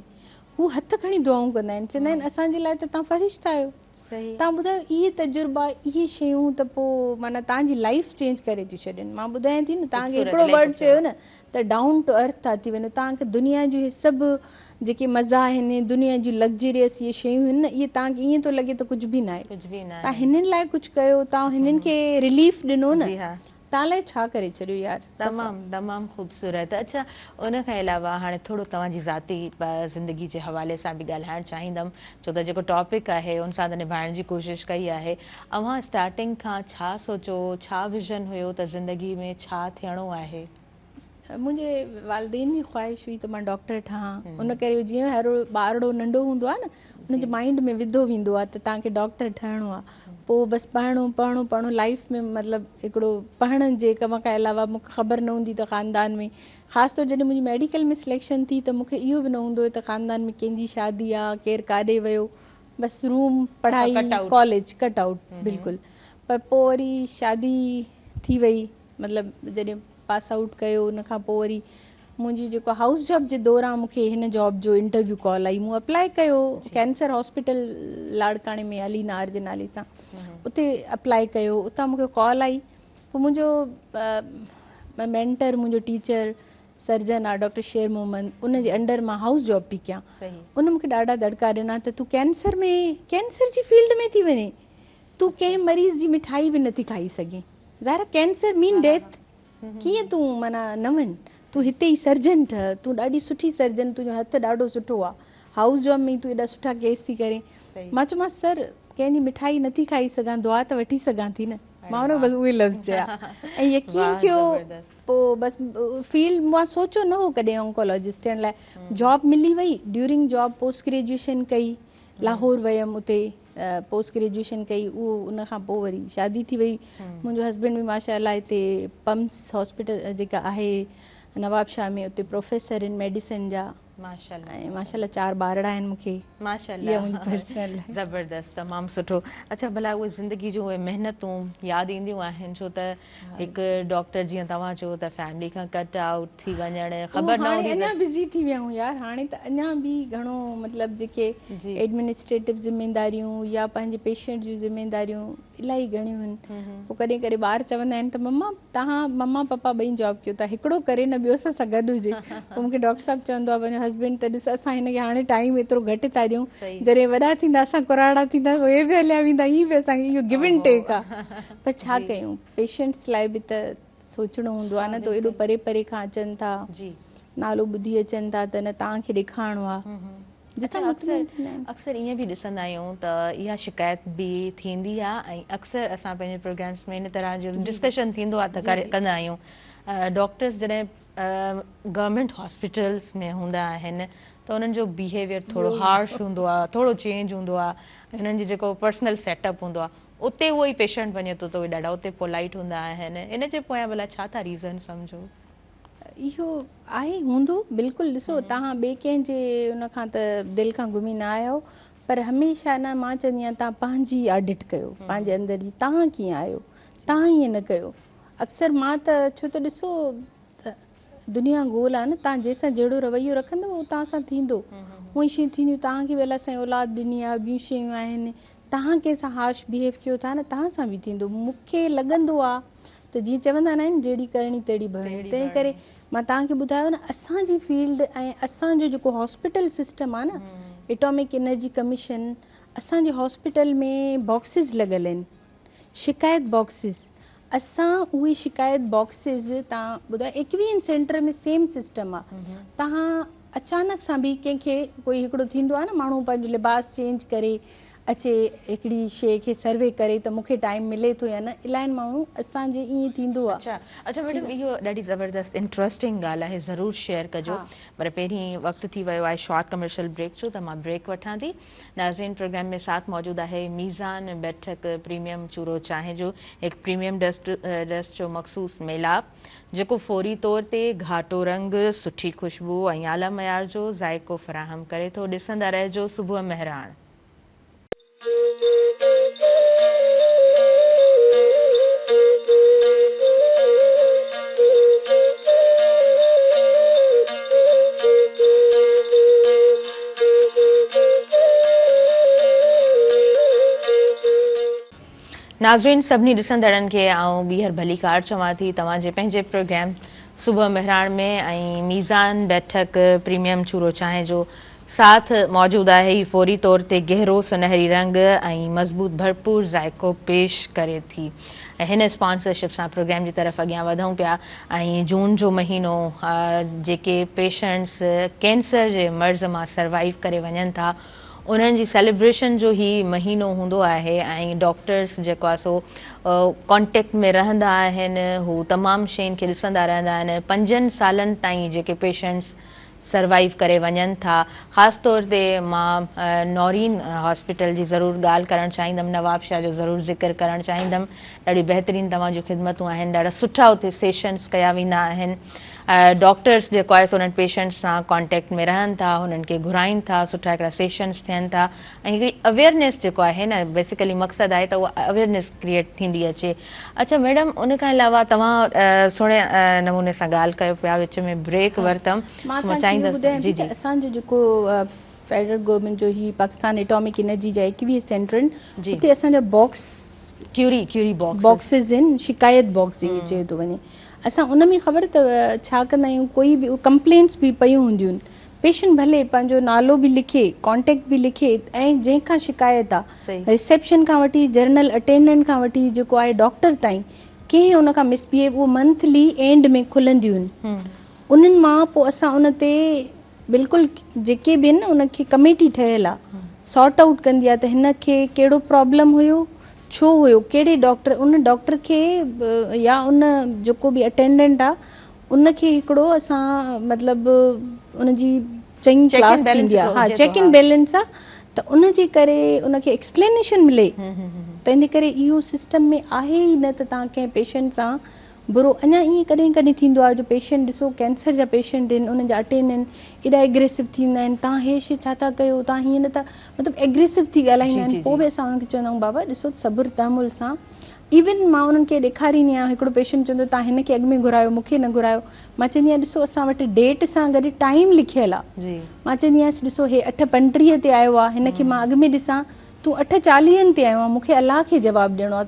हू हथ खणी दुआऊं कंदा आहिनि, चवंदा आहिनि असांजे लाइ त तव्हां फ़रिश्ता आहियो। तव्हां ॿुधायो इहे तजुर्बा, इहे शयूं त पोइ माना तव्हांजी लाइफ चेंज करे थियूं छॾनि। मां ॿुधायां थी न, तव्हांखे हिकिड़ो वर्ड चयो न त डाउन टू अर्थ था थी वञो। तव्हांखे दुनिया जूं इहे सभु जेके मज़ा आहिनि, दुनिया जूं लग्जरियस इहे शयूं आहिनि न, इहे तव्हांखे ईअं थो लॻे त कुझु बि न आहे। तव्हां हिननि लाइ कुझु कयो, तव्हां हिननि खे रिलीफ ॾिनो न, तव्हां लाइ छा करे छॾियो यार। तमामु ख़ूबसूरत। अच्छा, उन खां अलावा हाणे थोरो तव्हांजी ज़ाती ज़िंदगी जे हवाले सां बि ॻाल्हाइणु चाहींदमि, छो त जेको टॉपिक आहे उन सां त निभाइण जी कोशिशि कई आहे। अव्हां स्टार्टिंग खां छा सोचो, छा विज़न हुयो त ज़िंदगी में छा थियणो आहे? मुंहिंजे वालदेन जी ख़्वाहिश हुई त मां डॉक्टर ठहां। उन करे जीअं हर ॿारड़ो नंढो हूंदो आहे न, उनजे माइंड में विधो वेंदो आहे त तव्हांखे डॉक्टर ठहिणो आहे। पोइ बसि पढ़णो लाइफ में, मतिलबु हिकिड़ो पढ़ण जे कम खां अलावा मूंखे ख़बर न हूंदी त ख़ानदान में, ख़ासि तौरु जॾहिं मुंहिंजी मेडिकल में सिलेक्शन थी त मूंखे इहो बि न हूंदो हुयो त ख़ानदान में कंहिंजी शादी आहे, केरु काॾे वियो, बसि रूम पढ़ाई कॉलेज कट आउट बिल्कुलु। पर पोइ वरी शादी थी वई, मतिलबु जॾहिं पास आउट कयो, उन खां पोइ वरी मुंहिंजी जेको हाउस जॉब जे दौरान मूंखे हिन जॉब जो इंटरव्यू कॉल आई। मूं अप्लाई कयो कैंसर हॉस्पिटल लाड़काणे में अली नार जे नाले सां, उते अप्लाई कयो, उतां मूंखे कॉल आई। पोइ मुंहिंजो मेंटर, मुंहिंजो टीचर सर्जन आहे डॉक्टर शेर मोहम्मद, उन जे अंडर मां हाउस जॉब पई कयां। उन मूंखे ॾाढा दड़का ॾिना त तूं कैंसर जी फील्ड में थी वञे, तूं कंहिं मरीज़ जी मिठाई बि नथी खाई सघे। ज़ाहिर कैंसर मीन डेथ, कीअं तूं माना न वञ, तूं हिते ई सर्जन ठह, तूं ॾाढी सुठी सर्जन, तुंहिंजो हथु ॾाढो सुठो आहे, हाउस जॉब में तूं एॾा सुठा केस थी करे। मां चयोमांसि सर कंहिंजी मिठाई नथी खाई सघां, दुआ त वठी सघां थी न। मां हुन बसि उहे लफ़्ज़ चया ऐं यकीन कयो। पोइ बसि फील्ड मां सोचियो न हो कॾहिं ऑन्कोलॉजिस्ट थियण लाइ। जॉब मिली वई, ड्यूरिंग जॉब पोस्ट ग्रेजुएशन कई, लाहौर वयमि, उते पोस्ट ग्रेजुएशन कई। उहो उन खां पोइ वरी शादी थी वई। मुंहिंजो हस्बैंड बि माशाअल्लाह हिते पम्स हॉस्पिटल जेका आहे नवाबशाह में, उते प्रोफेसर आहिनि मेडिसिन जा, ऐं माशाअल्लाह 4 ॿारड़ा आहिनि मूंखे। माशाअल्लाह, ज़बरदस्त, तमामु सुठो। अच्छा, भला उहे ज़िंदगी जूं उहे महिनतूं यादि ईंदियूं आहिनि, छो त हिकु डॉक्टर जीअं तव्हां चयो त फैमिली खां कट आउट थी वञणु, ख़बर न हूंदी, अञा बिज़ी थी विया आहियूं यार। हाणे त अञा बि घणो, मतिलबु जेके एडमिनिस्ट्रेटिव ज़िम्मेदारियूं या पंहिंजे पेशेंट जूं ज़िम्मेदारियूं इलाही घणियूं आहिनि। पोइ कॾहिं कॾहिं ॿार चवंदा आहिनि त मम्मा पापा ॿई जॉब कयो था, हिकिड़ो करे न ॿियो सां गॾु हुजे। पोइ मूंखे डॉक्टर साहिबु चवंदो आहे, पंहिंजो हस्बैंड त ॾिसो असां हिनखे हाणे टाइम एतिरो घटि था ॾियूं, जॾहिं वॾा थींदा असां कुराड़ा थींदा उहे बि हलिया वेंदा, हीअ बि असांखे इहो गिव एंड टेक आहे। पर छा कयूं, पेशेंट्स लाइ बि त सोचणो हूंदो आहे न, त एॾो परे परे खां अचनि था, नालो ॿुधी अचनि था त न तव्हांखे ॾेखारिणो आहे। अक्सर ईअं बि ॾिसंदा आहियूं त इहा शिकायत बि थींदी आहे ऐं अक्सर असां पंहिंजे प्रोग्राम्स में इन तरह जो डिस्कशन थींदो आहे त कंदा आहियूं। डॉक्टर्स जॾहिं गवर्नमेंट हॉस्पिटल्स में हूंदा आहिनि त उन्हनि जो बिहेवियर थोरो हार्श हूंदो आहे, थोरो चेंज हूंदो आहे, हुननि जी जेको पर्सनल सेटअप हूंदो आहे उते उहो ई पेशेंट वञे थो त उहे ॾाढा उते पोलाइट हूंदा आहिनि। इन जे पोयां भला छा था रीज़न सम्झो? इहो आहे हूंदो बिल्कुलु। ॾिसो तव्हां ॿिए कंहिंजे उन खां त दिलि खां घुमी न आयो, पर हमेशह न मां चवंदी आहियां तव्हां पंहिंजी ऑडिट कयो, पंहिंजे अंदरि जी तव्हां कीअं आहियो, तव्हां ईअं न कयो। अक्सर मां त छो त ॾिसो दुनिया गोल आहे न, तव्हां जंहिंसां जहिड़ो रवैयो रखंदव उहो तव्हां सां थींदो, उहो ई शयूं थींदियूं। तव्हांखे बि अलाए असांजी औलाद ॾिनी आहे, ॿियूं शयूं आहिनि, तव्हां कंहिंसां हार्श बिहेव कयो था न, तव्हां सां बि थींदो। मूंखे लॻंदो आहे त जीअं चवंदा आहिनि जहिड़ी करणी तहिड़ी भरणी, तंहिं करे मां तव्हांखे ॿुधायो न असांजी फील्ड ऐं असांजो जेको हॉस्पिटल सिस्टम आहे न, एटॉमिक एनर्जी कमीशन, असांजे हॉस्पिटल में बॉक्सिस लॻल आहिनि, शिकायत बॉक्सिस। असां उहे शिकायत बॉक्सिस तव्हां ॿुधायो 21 सेंटर में सेम सिस्टम आहे। तव्हां अचानक सां बि कंहिंखे कोई हिकिड़ो थींदो आहे न, माण्हू पंहिंजो लिबास चेंज करे अचे हिकिड़ी शइ खे सर्वे करे त मूंखे टाइम मिले थो या न, इलाही माण्हू असांजे ईअं थींदो आहे। अच्छा मैडम, इहो ॾाढी ज़बरदस्त इंट्रस्टिंग ॻाल्हि आहे, ज़रूरु शेयर कजो। पर पहिरीं वक़्तु थी वियो आहे शॉर्ट कमर्शियल ब्रेक जो, त मां ब्रेक वठां थी। नाज़रीन, प्रोग्राम में साथ मौजूदु आहे मीज़ान बैठक प्रीमियम चूरो चांहि जो, हिकु प्रीमियम डस्ट जो मख़सूस मेलाप जेको फौरी तौर ते घाटो रंग, सुठी खुशबू ऐं आला मयार जो ज़ाइको फ़राहम करे थो। ॾिसंदा रहिजो सुबुह मेहरान। नाज़रीन, सभिनी ॾिसंदड़नि खे आउं ॿीहर भली कार चवां थी तव्हांजे पंहिंजे प्रोग्राम सुबुह मेहरान में। ऐं मीज़ान बैठक प्रीमियम चूरो चांहि जो साथ मौजूदु आहे। ही फौरी तौर ते गहरो सुनहरी रंग ऐं मज़बूत भरपूर ज़ाइको पेश करे थी। ऐं हिन स्पॉन्सरशिप सां प्रोग्राम जी तरफ़ अॻियां वधूं पिया। ऐं जून जो महीनो जेके पेशेंट्स कैंसर जे मर्ज़ मां सर्वाइव करे वञनि था, उन्हनि जी सेलिब्रेशन जो ही महीनो हूंदो आहे। ऐं डॉक्टर्स जेको आहे सो कॉन्टेक्ट में रहंदा आहिनि, हू तमामु शयुनि खे ॾिसंदा रहंदा आहिनि। 5 सालनि ताईं जेके पेशेंट्स सर्वाइव करे वञनि था, ख़ासि तौर ते मां नौरीन हॉस्पिटल जी ज़रूरु ॻाल्हि करणु चाहींदमि, नवाब शाह जो ज़रूरु ज़िक्र करणु चाहींदमि। ॾाढी बहितरीनु तव्हांजूं ख़िदमतूं आहिनि, ॾाढा सुठा उते सेशन्स कया वेंदा आहिनि। डॉक्टर्स जेको आहे सो उन्हनि पेशेंट्स सां कॉन्टेक्ट में रहनि था, हुननि खे घुराइनि था, सुठा हिकिड़ा सेशन्स थियनि था। ऐं हिकिड़ी अवेयरनेस जेको आहे न, बेसिकली मक़सदु आहे त उहा अवेयरनेस क्रिएट थींदी अचे। अच्छा मैडम, उन खां अलावा तव्हां सुहिणे नमूने सां ॻाल्हि कयो पिया, विच में ब्रेक वरितमि। मां चाहींदसि असांजो जेको फेडरल गवर्नमेंट जो ही पाकिस्तान एटॉमिक एनर्जी जा 21 सेंटर आहिनि, उते असांजा बॉक्स क्यूरी बॉक्सिस आहिनि, शिकायत बॉक्स जंहिंखे चयो थो वञे। असां उन में ख़बर अथव छा कंदा आहियूं, कोई बि कंप्लेंट्स बि पयूं हूंदियूं आहिनि, पेशेंट भले पंहिंजो नालो बि लिखे, कॉन्टेक्ट बि लिखे, ऐं जंहिंखां शिकायत आहे रिसेप्शन खां वठी जर्नल अटेंडेंट खां वठी जेको आहे डॉक्टर ताईं, कंहिं उन खां मिसबिहेव, उहो मंथली एंड में खुलंदियूं आहिनि। उन्हनि मां पोइ असां उन ते बिल्कुलु जेके बि आहिनि न, उनखे कमेटी ठहियलु आहे, सॉर्ट आउट कंदी आहे त हिन खे कहिड़ो प्रॉब्लम हुयो, छो हुयो, कहिड़े डॉक्टर, उन डॉक्टर खे या उन जेको बि अटेंडेंट आहे उनखे हिकिड़ो असां मतिलबु उनजी चङी क्लास थींदी आहे, हा, चेक एंड बैलेंस आहे, त उनजे करे उनखे एक्सप्लेनेशन मिले। त इन करे इहो सिस्टम में आहे ई न त तव्हां कंहिं पेशेंट सां बुरो। अञा ईअं कॾहिं कॾहिं थींदो आहे जो पेशेंट ॾिसो कैंसर जा पेशेंट आहिनि, उन्हनि जा अटेंडेंट एॾा एग्रेसिव थींदा आहिनि, तव्हां हे शइ छा था कयो, तव्हां हीअं न था, मतिलबु एग्रेसिव थी ॻाल्हाईंदा आहिनि। पोइ बि असां उन्हनि खे चवंदा आहियूं बाबा ॾिसो सब्र तहमुल सां। इवन मां उन्हनि खे ॾेखारींदी आहियां, हिकिड़ो पेशेंट चवंदो तव्हां हिन खे अॻु में घुरायो, मूंखे न घुरायो। मां चवंदी आहियां ॾिसो असां वटि डेट सां गॾु टाइम लिखियलु आहे। मां चवंदी आयसि ॾिसो हे 8:35 ते आयो आहे, हिन खे मां अॻु में ॾिसां, तूं 8:40 ते आयो आहे, मूंखे अलाह खे जवाबु ॾियणो आहे,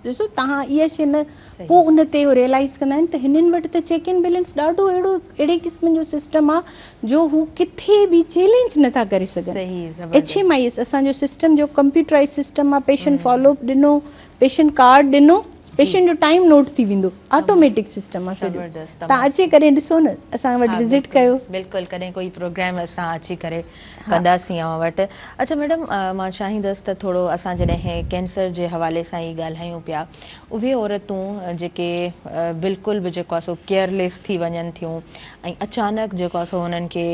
ॾिसो तव्हां इहा शइ न पोइ उन ते रियलाइज़ कंदा आहिनि त हिननि वटि त चेक एंड बैलेंस ॾाढो अहिड़े क़िस्म जो सिस्टम आहे जो हू किथे बि चैलेंज नथा करे सघनि। HMIS असांजो सिस्टम जो कंप्यूटराइज़ सिस्टम आहे। पेशेंट फॉलोअप ॾिनो, पेशेंट कार्ड ॾिनो, पेशेंट जो टाइम नोट थी वेंदो, ऑटोमेटिक सिस्टम आहे सॼो। तव्हां अची करे ॾिसो न, असां वटि विज़िट कयो। बिल्कुलु, कॾहिं कोई प्रोग्राम असां अची करे कंदासीं अव्हां वटि। अच्छा मैडम, मां चाहींदसि त थोरो असां जॾहिं कैंसर जे हवाले सां ई ॻाल्हायूं पिया, उहे औरतूं जेके बिल्कुलु बि जेको आहे सो केयरलेस थी वञनि थियूं ऐं अचानक जेको आहे सो हुननि खे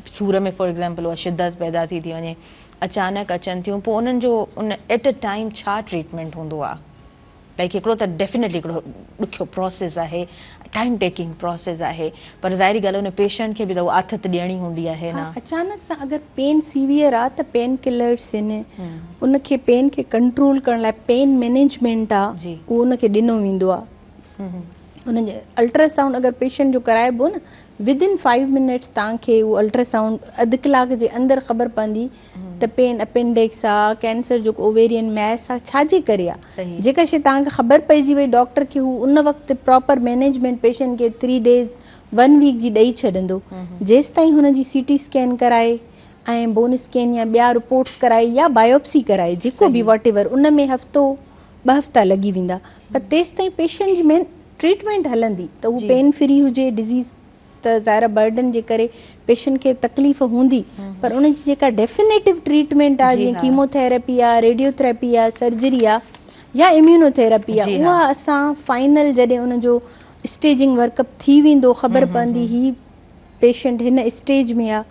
सूर में फॉर एग्ज़ाम्पल उहा शिदत पैदा थी वञे, अचानक अचनि थियूं, पोइ उन्हनि जो उन एट अ टाइम छा ट्रीटमेंट हूंदो आहे? लाइक हिकिड़ो त डेफिनेटली हिकिड़ो ॾुखियो प्रोसेस आहे, टाइम टेकिंग प्रोसेस आहे, पर ज़ाहिरी ॻाल्हि हुन पेशेंट खे बि त उहा आथत ॾियणी हूंदी आहे न। अचानक सां अगरि पेन सीवियर आहे त पेन किलर्स आहिनि, उनखे पेन खे कंट्रोल करण लाइ पेन मैनेजमेंट आहे, उहो उनखे ॾिनो वेंदो आहे। उनजे अल्ट्रासाउंड अगरि पेशेंट जो कराइबो न, विदिन 5 मिनट्स तव्हांखे उहो अल्ट्रासाउंड अधु कलाक जे अंदरि ख़बर पवंदी त पेन अपेंडिक्स आहे, कैंसर जो ओवेरियन मैस आहे, छाजे करे आहे। जेका शइ तव्हांखे ख़बर पइजी वई, डॉक्टर खे हू उन वक़्तु प्रॉपर मैनेजमेंट पेशेंट खे 3 डेज़ 1 वीक जी ॾेई छॾंदो। जेसि ताईं हुनजी CT स्कैन कराए ऐं बोन स्कैन या ॿिया रिपोर्ट्स कराए या बायोप्सी कराए, जेको बि वॉट एवर, उन में हफ़्तो 2 हफ़्ता लॻी वेंदा, पर तेसि ताईं पेशेंट जी ट्रीटमेंट हलंदी त उहो पेन फ्री हुजे। डिज़ीज़ त ज़ाहिर बर्डन जे करे पेशेंट खे तकलीफ़ हूंदी, पर उनजी जेका डेफिनेटिव ट्रीटमेंट आहे, जीअं कीमोथेरेपी आहे, रेडियोथेरेपी आहे, सर्जरी आहे या इम्यूनोथेरेपी आहे, उहा असां फाइनल जॾहिं उनजो स्टेजिंग वर्कअप थी वेंदो, ख़बर पवंदी ही पेशेंट हिन स्टेज में आहे,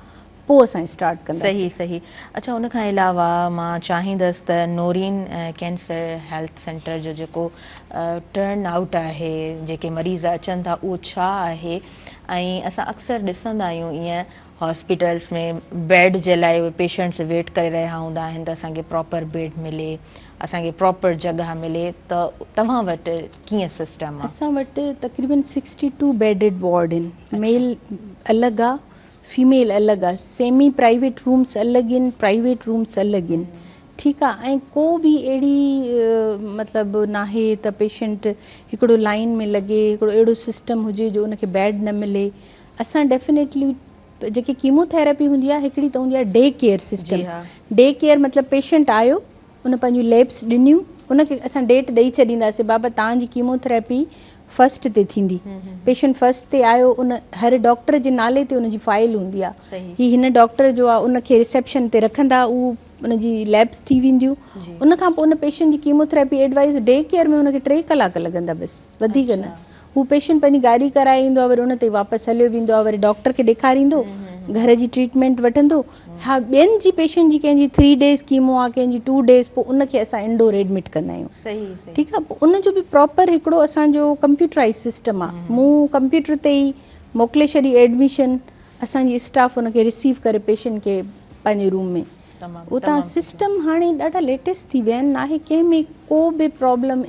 पोइ असां स्टार्ट कंदासीं। सही। अच्छा, उन खां अलावा मां चाहींदसि त नोरीन कैंसर हेल्थ सेंटर जो जेको टर्न आउट आहे, जेके मरीज़ अचनि था, उहो छा आहे? ऐं असां अक्सर ॾिसंदा आहियूं ईअं हॉस्पिटल्स में बेड जे लाइ उहे पेशेंट्स वेट करे रहिया हूंदा आहिनि त असांखे प्रॉपर बेड मिले, असांखे प्रॉपर जॻह मिले, त तव्हां वटि कीअं सिस्टम आहे? असां वटि तक़रीबन 62 बेडेड वार्ड आहिनि। मेल अलॻि आहे, फीमेल अलॻि आहे, सेमी प्राइवेट रूम्स अलॻि आहिनि, प्राइवेट रूम्स अलॻि आहिनि। ठीकु आहे। ऐं को बि अहिड़ी मतिलबु नाहे त पेशेंट हिकिड़ो लाइन में लॻे, हिकिड़ो अहिड़ो सिस्टम हुजे जो उनखे बेड न मिले। असां डेफिनेटली जेकी कीमोथेरेपी हूंदी आहे, हिकिड़ी त हूंदी आहे day care system. Day care मतिलबु पेशेंट आयो, उन पंहिंजूं लैब्स ॾिनियूं, उनखे असां डेट ॾेई छॾींदासीं, बाबा तव्हांजी कीमोथेरेपी फर्स्ट ते थींदी। पेशेंट फर्स्ट ते आयो, उन हर डॉक्टर जे नाले ते उनजी फाइल हूंदी आहे, ही हिन डॉक्टर जो आहे, उनखे रिसेप्शन ते रखंदा, उहो उनजी लैब्स थी वेंदियूं। उनखां पोइ उन पेशेंट जी कीमोथेरेपी एडवाइस डे केयर में उनखे 3 कलाक लॻंदा, बसि वधीक न। हू पेशेंट पंहिंजी गाॾी कराए ईंदो आहे, वरी उन ते वापसि हलियो वेंदो आहे, वरी डॉक्टर खे ॾेखारींदो, घर जी ट्रीटमेंट वठंदो। हा, ॿियनि जी पेशेंट जी कंहिंजी 3 डेज़ कीमो आहे, कंहिंजी 2 डेज़, पोइ उनखे असां इंडोर एडमिट कंदा आहियूं। ठीकु आहे। पोइ उनजो बि प्रॉपर हिकिड़ो असांजो कंप्यूटराइज़ सिस्टम आहे। मूं कंप्यूटर ते ई मोकिले छॾी एडमिशन, असांजी स्टाफ उनखे रिसीव करे पेशेंट खे पंहिंजे रूम में। उतां सिस्टम हाणे ॾाढा लेटेस्ट थी विया आहिनि, नाहे कंहिंमें को बि प्रॉब्लम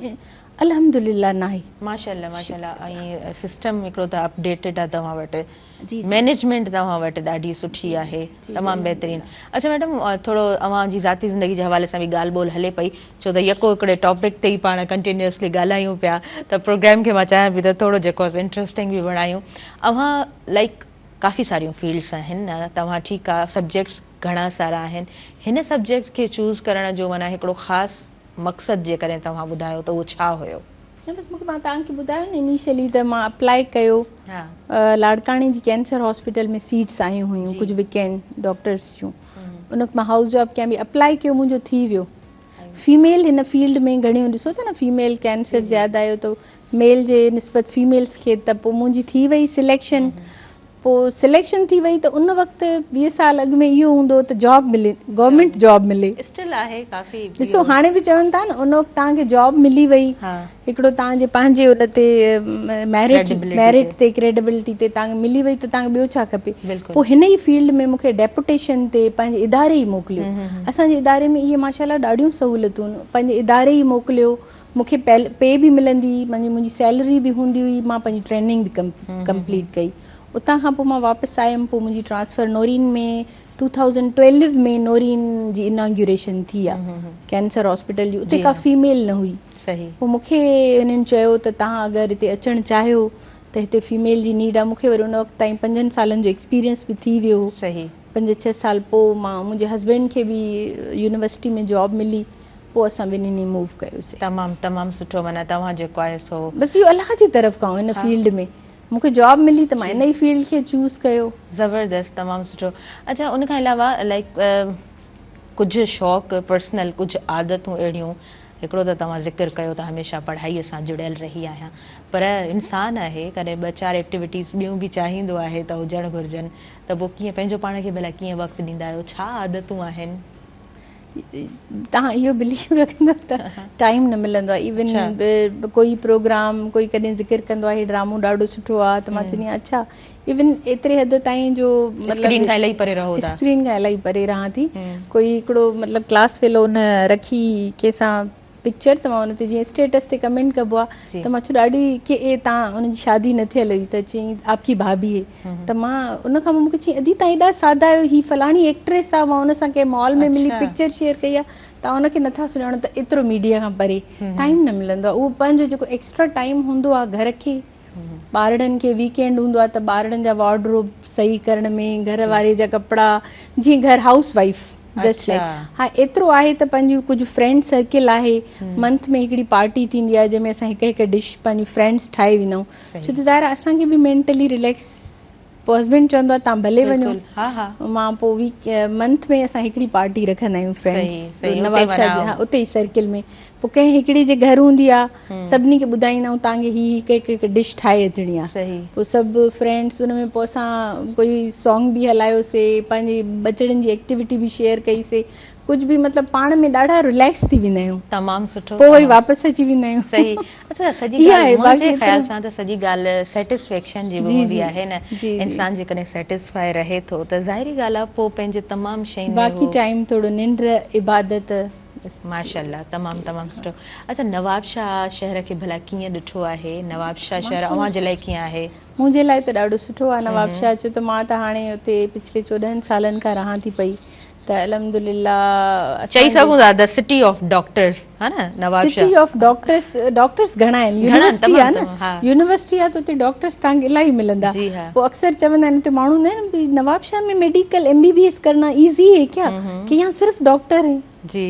अल्हम्दुलिल्लाह नाहे। माशाल्लाह। ऐं सिस्टम हिकिड़ो त अपडेटेड आहे तव्हां वटि, मैनेजमेंट तव्हां वटि ॾाढी सुठी आहे, तमामु बहितरीनु। अच्छा मैडम, थोरो अव्हांजी ज़ाती ज़िंदगी जे हवाले सां बि ॻाल्हि ॿोल हले पई, छो त यको हिकिड़े टॉपिक ते ई पाण कंटिन्यूअसली ॻाल्हायूं पिया, त प्रोग्राम खे मां चाहियां पई त थोरो जेको आहे इंट्रस्टिंग बि बणायूं। अव्हां लाइक काफ़ी सारियूं फील्ड्स आहिनि न, तव्हां ठीकु आहे, सब्जेक्ट्स घणा सारा आहिनि, हिन सब्जेक्ट खे चूज़ करण जो माना हिकिड़ो ख़ासि मक़सदु जे करे तव्हां ॿुधायो त उहो छा हुयो? न, बसि मूंखे मां तव्हांखे ॿुधायो न इनिशियली त मां अप्लाई कयो, लाड़काणे जी कैंसर हॉस्पिटल में सीट्स आयूं हुयूं, कुझु वीकेंड डॉक्टर्स जूं, उन मां हाउस जॉब कयां बि अप्लाई कयो, मुंहिंजो थी वियो। फीमेल हिन फील्ड में घणियूं ॾिसो था न, फीमेल कैंसर ज़्यादा आयो त मेल जे निस्बत फीमेल्स खे, त पोइ मुंहिंजी थी वई सिलेक्शन। पोइ सिलेक्शन थी वई त उन वक़्तु 20 साल अॻु में इहो हूंदो त जॉब मिले, गवर्नमेंट जॉब मिले। स्टिल आहे काफ़ी, ॾिसो हाणे बि चवनि था न, उन वक़्तु तव्हांखे जॉब मिली वई, हिकिड़ो तव्हांजे पंहिंजे उन ते मेरिट ते क्रेडिबिलिटी ते तव्हांखे मिली वई, त तव्हांखे ॿियो छा खपे। पोइ हिन ई फील्ड में मूंखे डेपुटेशन ते पंहिंजे इदारे ई मोकिलियो। असांजे इदारे में इहे माशाल्लाह ॾाढियूं सहूलियतूं, पंहिंजे इदारे ई मोकिलियो, मूंखे पे बि मिलंदी, मुंहिंजी सैलरी बि हूंदी हुई, मां पंहिंजी ट्रेनिंग बि कंप्लीट कई। उतां खां पोइ मां वापसि आयमि, पोइ मुंहिंजी ट्रांसफ़र नोरीन में 2012 में नोरीन जी इनॉग्यूरेशन थी आहे कैंसर हॉस्पिटल जी, उते का फीमेल न हुई। सही। पोइ मूंखे हिननि चयो त तव्हां अगरि हिते अचणु चाहियो त हिते फीमेल जी नीड आहे। मूंखे वरी उन वक़्तु ताईं 5 सालनि जो एक्सपीरियंस बि थी वियो हो। सही। 5-6 साल पोइ मां मुंहिंजे हस्बैंड खे बि यूनिवर्सिटी में जॉब मिली, पोइ असां ॿिन्हिनि मूव कयोसीं। तमामु तमामु सुठो। माना तव्हां जेको आहे सो बसि इहो अलाह जी तरफ़ खां हिन फील्ड में मूंखे जॉब मिली त मां इन ई फील्ड खे चूज़ कयो। ज़बरदस्त, तमामु सुठो। अच्छा, उन खां अलावा लाइक कुझु शौक़ु पर्सनल, कुझु आदतूं अहिड़ियूं, हिकिड़ो त तव्हां ज़िक्र कयो त हमेशह पढ़ाईअ सां जुड़ियल रही आहियां, पर इंसानु आहे कॾहिं 2-4 एक्टिविटीज़ ॿियूं बि चाहींदो आहे त हुजणु घुरिजनि, त पोइ कीअं पंहिंजो पाण खे भला कीअं वक़्तु ॾींदा आहियो, छा आदतूं आहिनि? तव्हां इहो बिलीव रखंदव त टाइम न मिलंदो आहे। इवन कोई प्रोग्राम कोई कॾहिं ज़िक्र कंदो आहे ड्रामो ॾाढो सुठो आहे त मां चवंदी आहियां अच्छा, इवन एतिरे हद ताईं जो स्क्रीन खां इलाही परे रहो था। स्क्रीन खां इलाही परे रहां थी। कोई हिकिड़ो मतिलबु क्लास फेलो उन रखी कंहिंसां पिक्चर, त मां हुन ते जीअं स्टेटस ते कमेंट कबो आहे त मां चयो ॾाढी की तव्हां हुनजी शादी न थियल हुई, त चई आपकी भाभी है, त मां उन खां मूंखे चई अदी तव्हां एॾा सादा आहियो, ही फलाणी एक्ट्रेस आहे, मां हुन सां कंहिं मॉल में मिली पिक्चर शेयर कई आहे, तव्हां हुनखे नथा सुञाणो, त एतिरो मीडिया खां परे टाइम न मिलंदो आहे। उहो पंहिंजो जेको एक्स्ट्रा टाइम हूंदो आहे घर खे, ॿारनि खे वीकेंड हूंदो आहे त ॿारनि जा वार्डरोब सही करण में, घर वारे जा कपिड़ा, जीअं घर हाउस वाइफ जस्ट लाइक। हा, एतिरो आहे त पंहिंजो कुझु फ्रेंड सर्किल आहे, मंथ में हिकिड़ी पार्टी थींदी आहे जंहिंमें असां हिकु डिश पंहिंजी फ्रेंड्स ठाहे वेंदा आहियूं, छो त ज़ाहिर असांखे बि मेंटली रिलैक्स। पोइ हस्बैंड चवंदो आहे तव्हां भले वञो, मां पोइ मंथ में असां हिकिड़ी पार्टी रखंदा आहियूं फ्रेंड्स नवाबशाह जी, हा उते ई सर्किल में। पोइ कंहिं हिकिड़ी जे घर हूंदी आहे, सभिनी खे ॿुधाईंदा आहियूं तव्हांखे हिकु डिश ठाहे अचणी आहे। पोइ सभु फ्रेंड्स उन में पोइ असां कोई सॉन्ग बि हलायोसीं, पंहिंजी बचड़नि जी एक्टिविटी बि शेयर कईसीं, कुझु बि मतिलबु पाण में ॾाढा रिलैक्स थी वेंदा आहियूं। तमामु सुठो। पोइ वरी वापसि अची वेंदा आहियूं। सही। अच्छा, सॼी ॻाल्हि मुंहिंजे ख़्याल सां त सॼी ॻाल्हि सेटिस्फेक्शन जी हूंदी आहे न। इंसान जेकॾहिं सेटिस्फाई रहे थो त ज़ाहिरी ॻाल्हि आहे पोइ पंहिंजे तमामु शयुनि में बाक़ी टाइम थोरो निंड, इबादत। माशाअल्लाह, तमामु तमामु सुठो। अच्छा, नवाबशाह शहर खे भला कीअं ॾिठो आहे? नवाबशाह शहर अव्हां जे लाइ कीअं आहे? मुंहिंजे लाइ त ॾाढो सुठो आहे नवाबशाह, छो त मां त हाणे हुते पिछले 14 सालनि खां रहां थी पई, त अल्हम्दुलिल्लाह चई सघूं था द सिटी ऑफ डॉक्टर्स, हा न नवाबशाह। सिटी ऑफ डॉक्टर्स घणा आहिनि, यूनिवर्सिटी आहे न, यूनिवर्सिटी आहे त उते डॉक्टर्स तव्हांखे इलाही मिलंदा। पोइ अक्सर चवंदा आहिनि उते माण्हू न नवाबशाह में मेडिकल MBBS करना ईज़ी है क्या, कि यहाँ सिर्फ़ डॉक्टर है जी।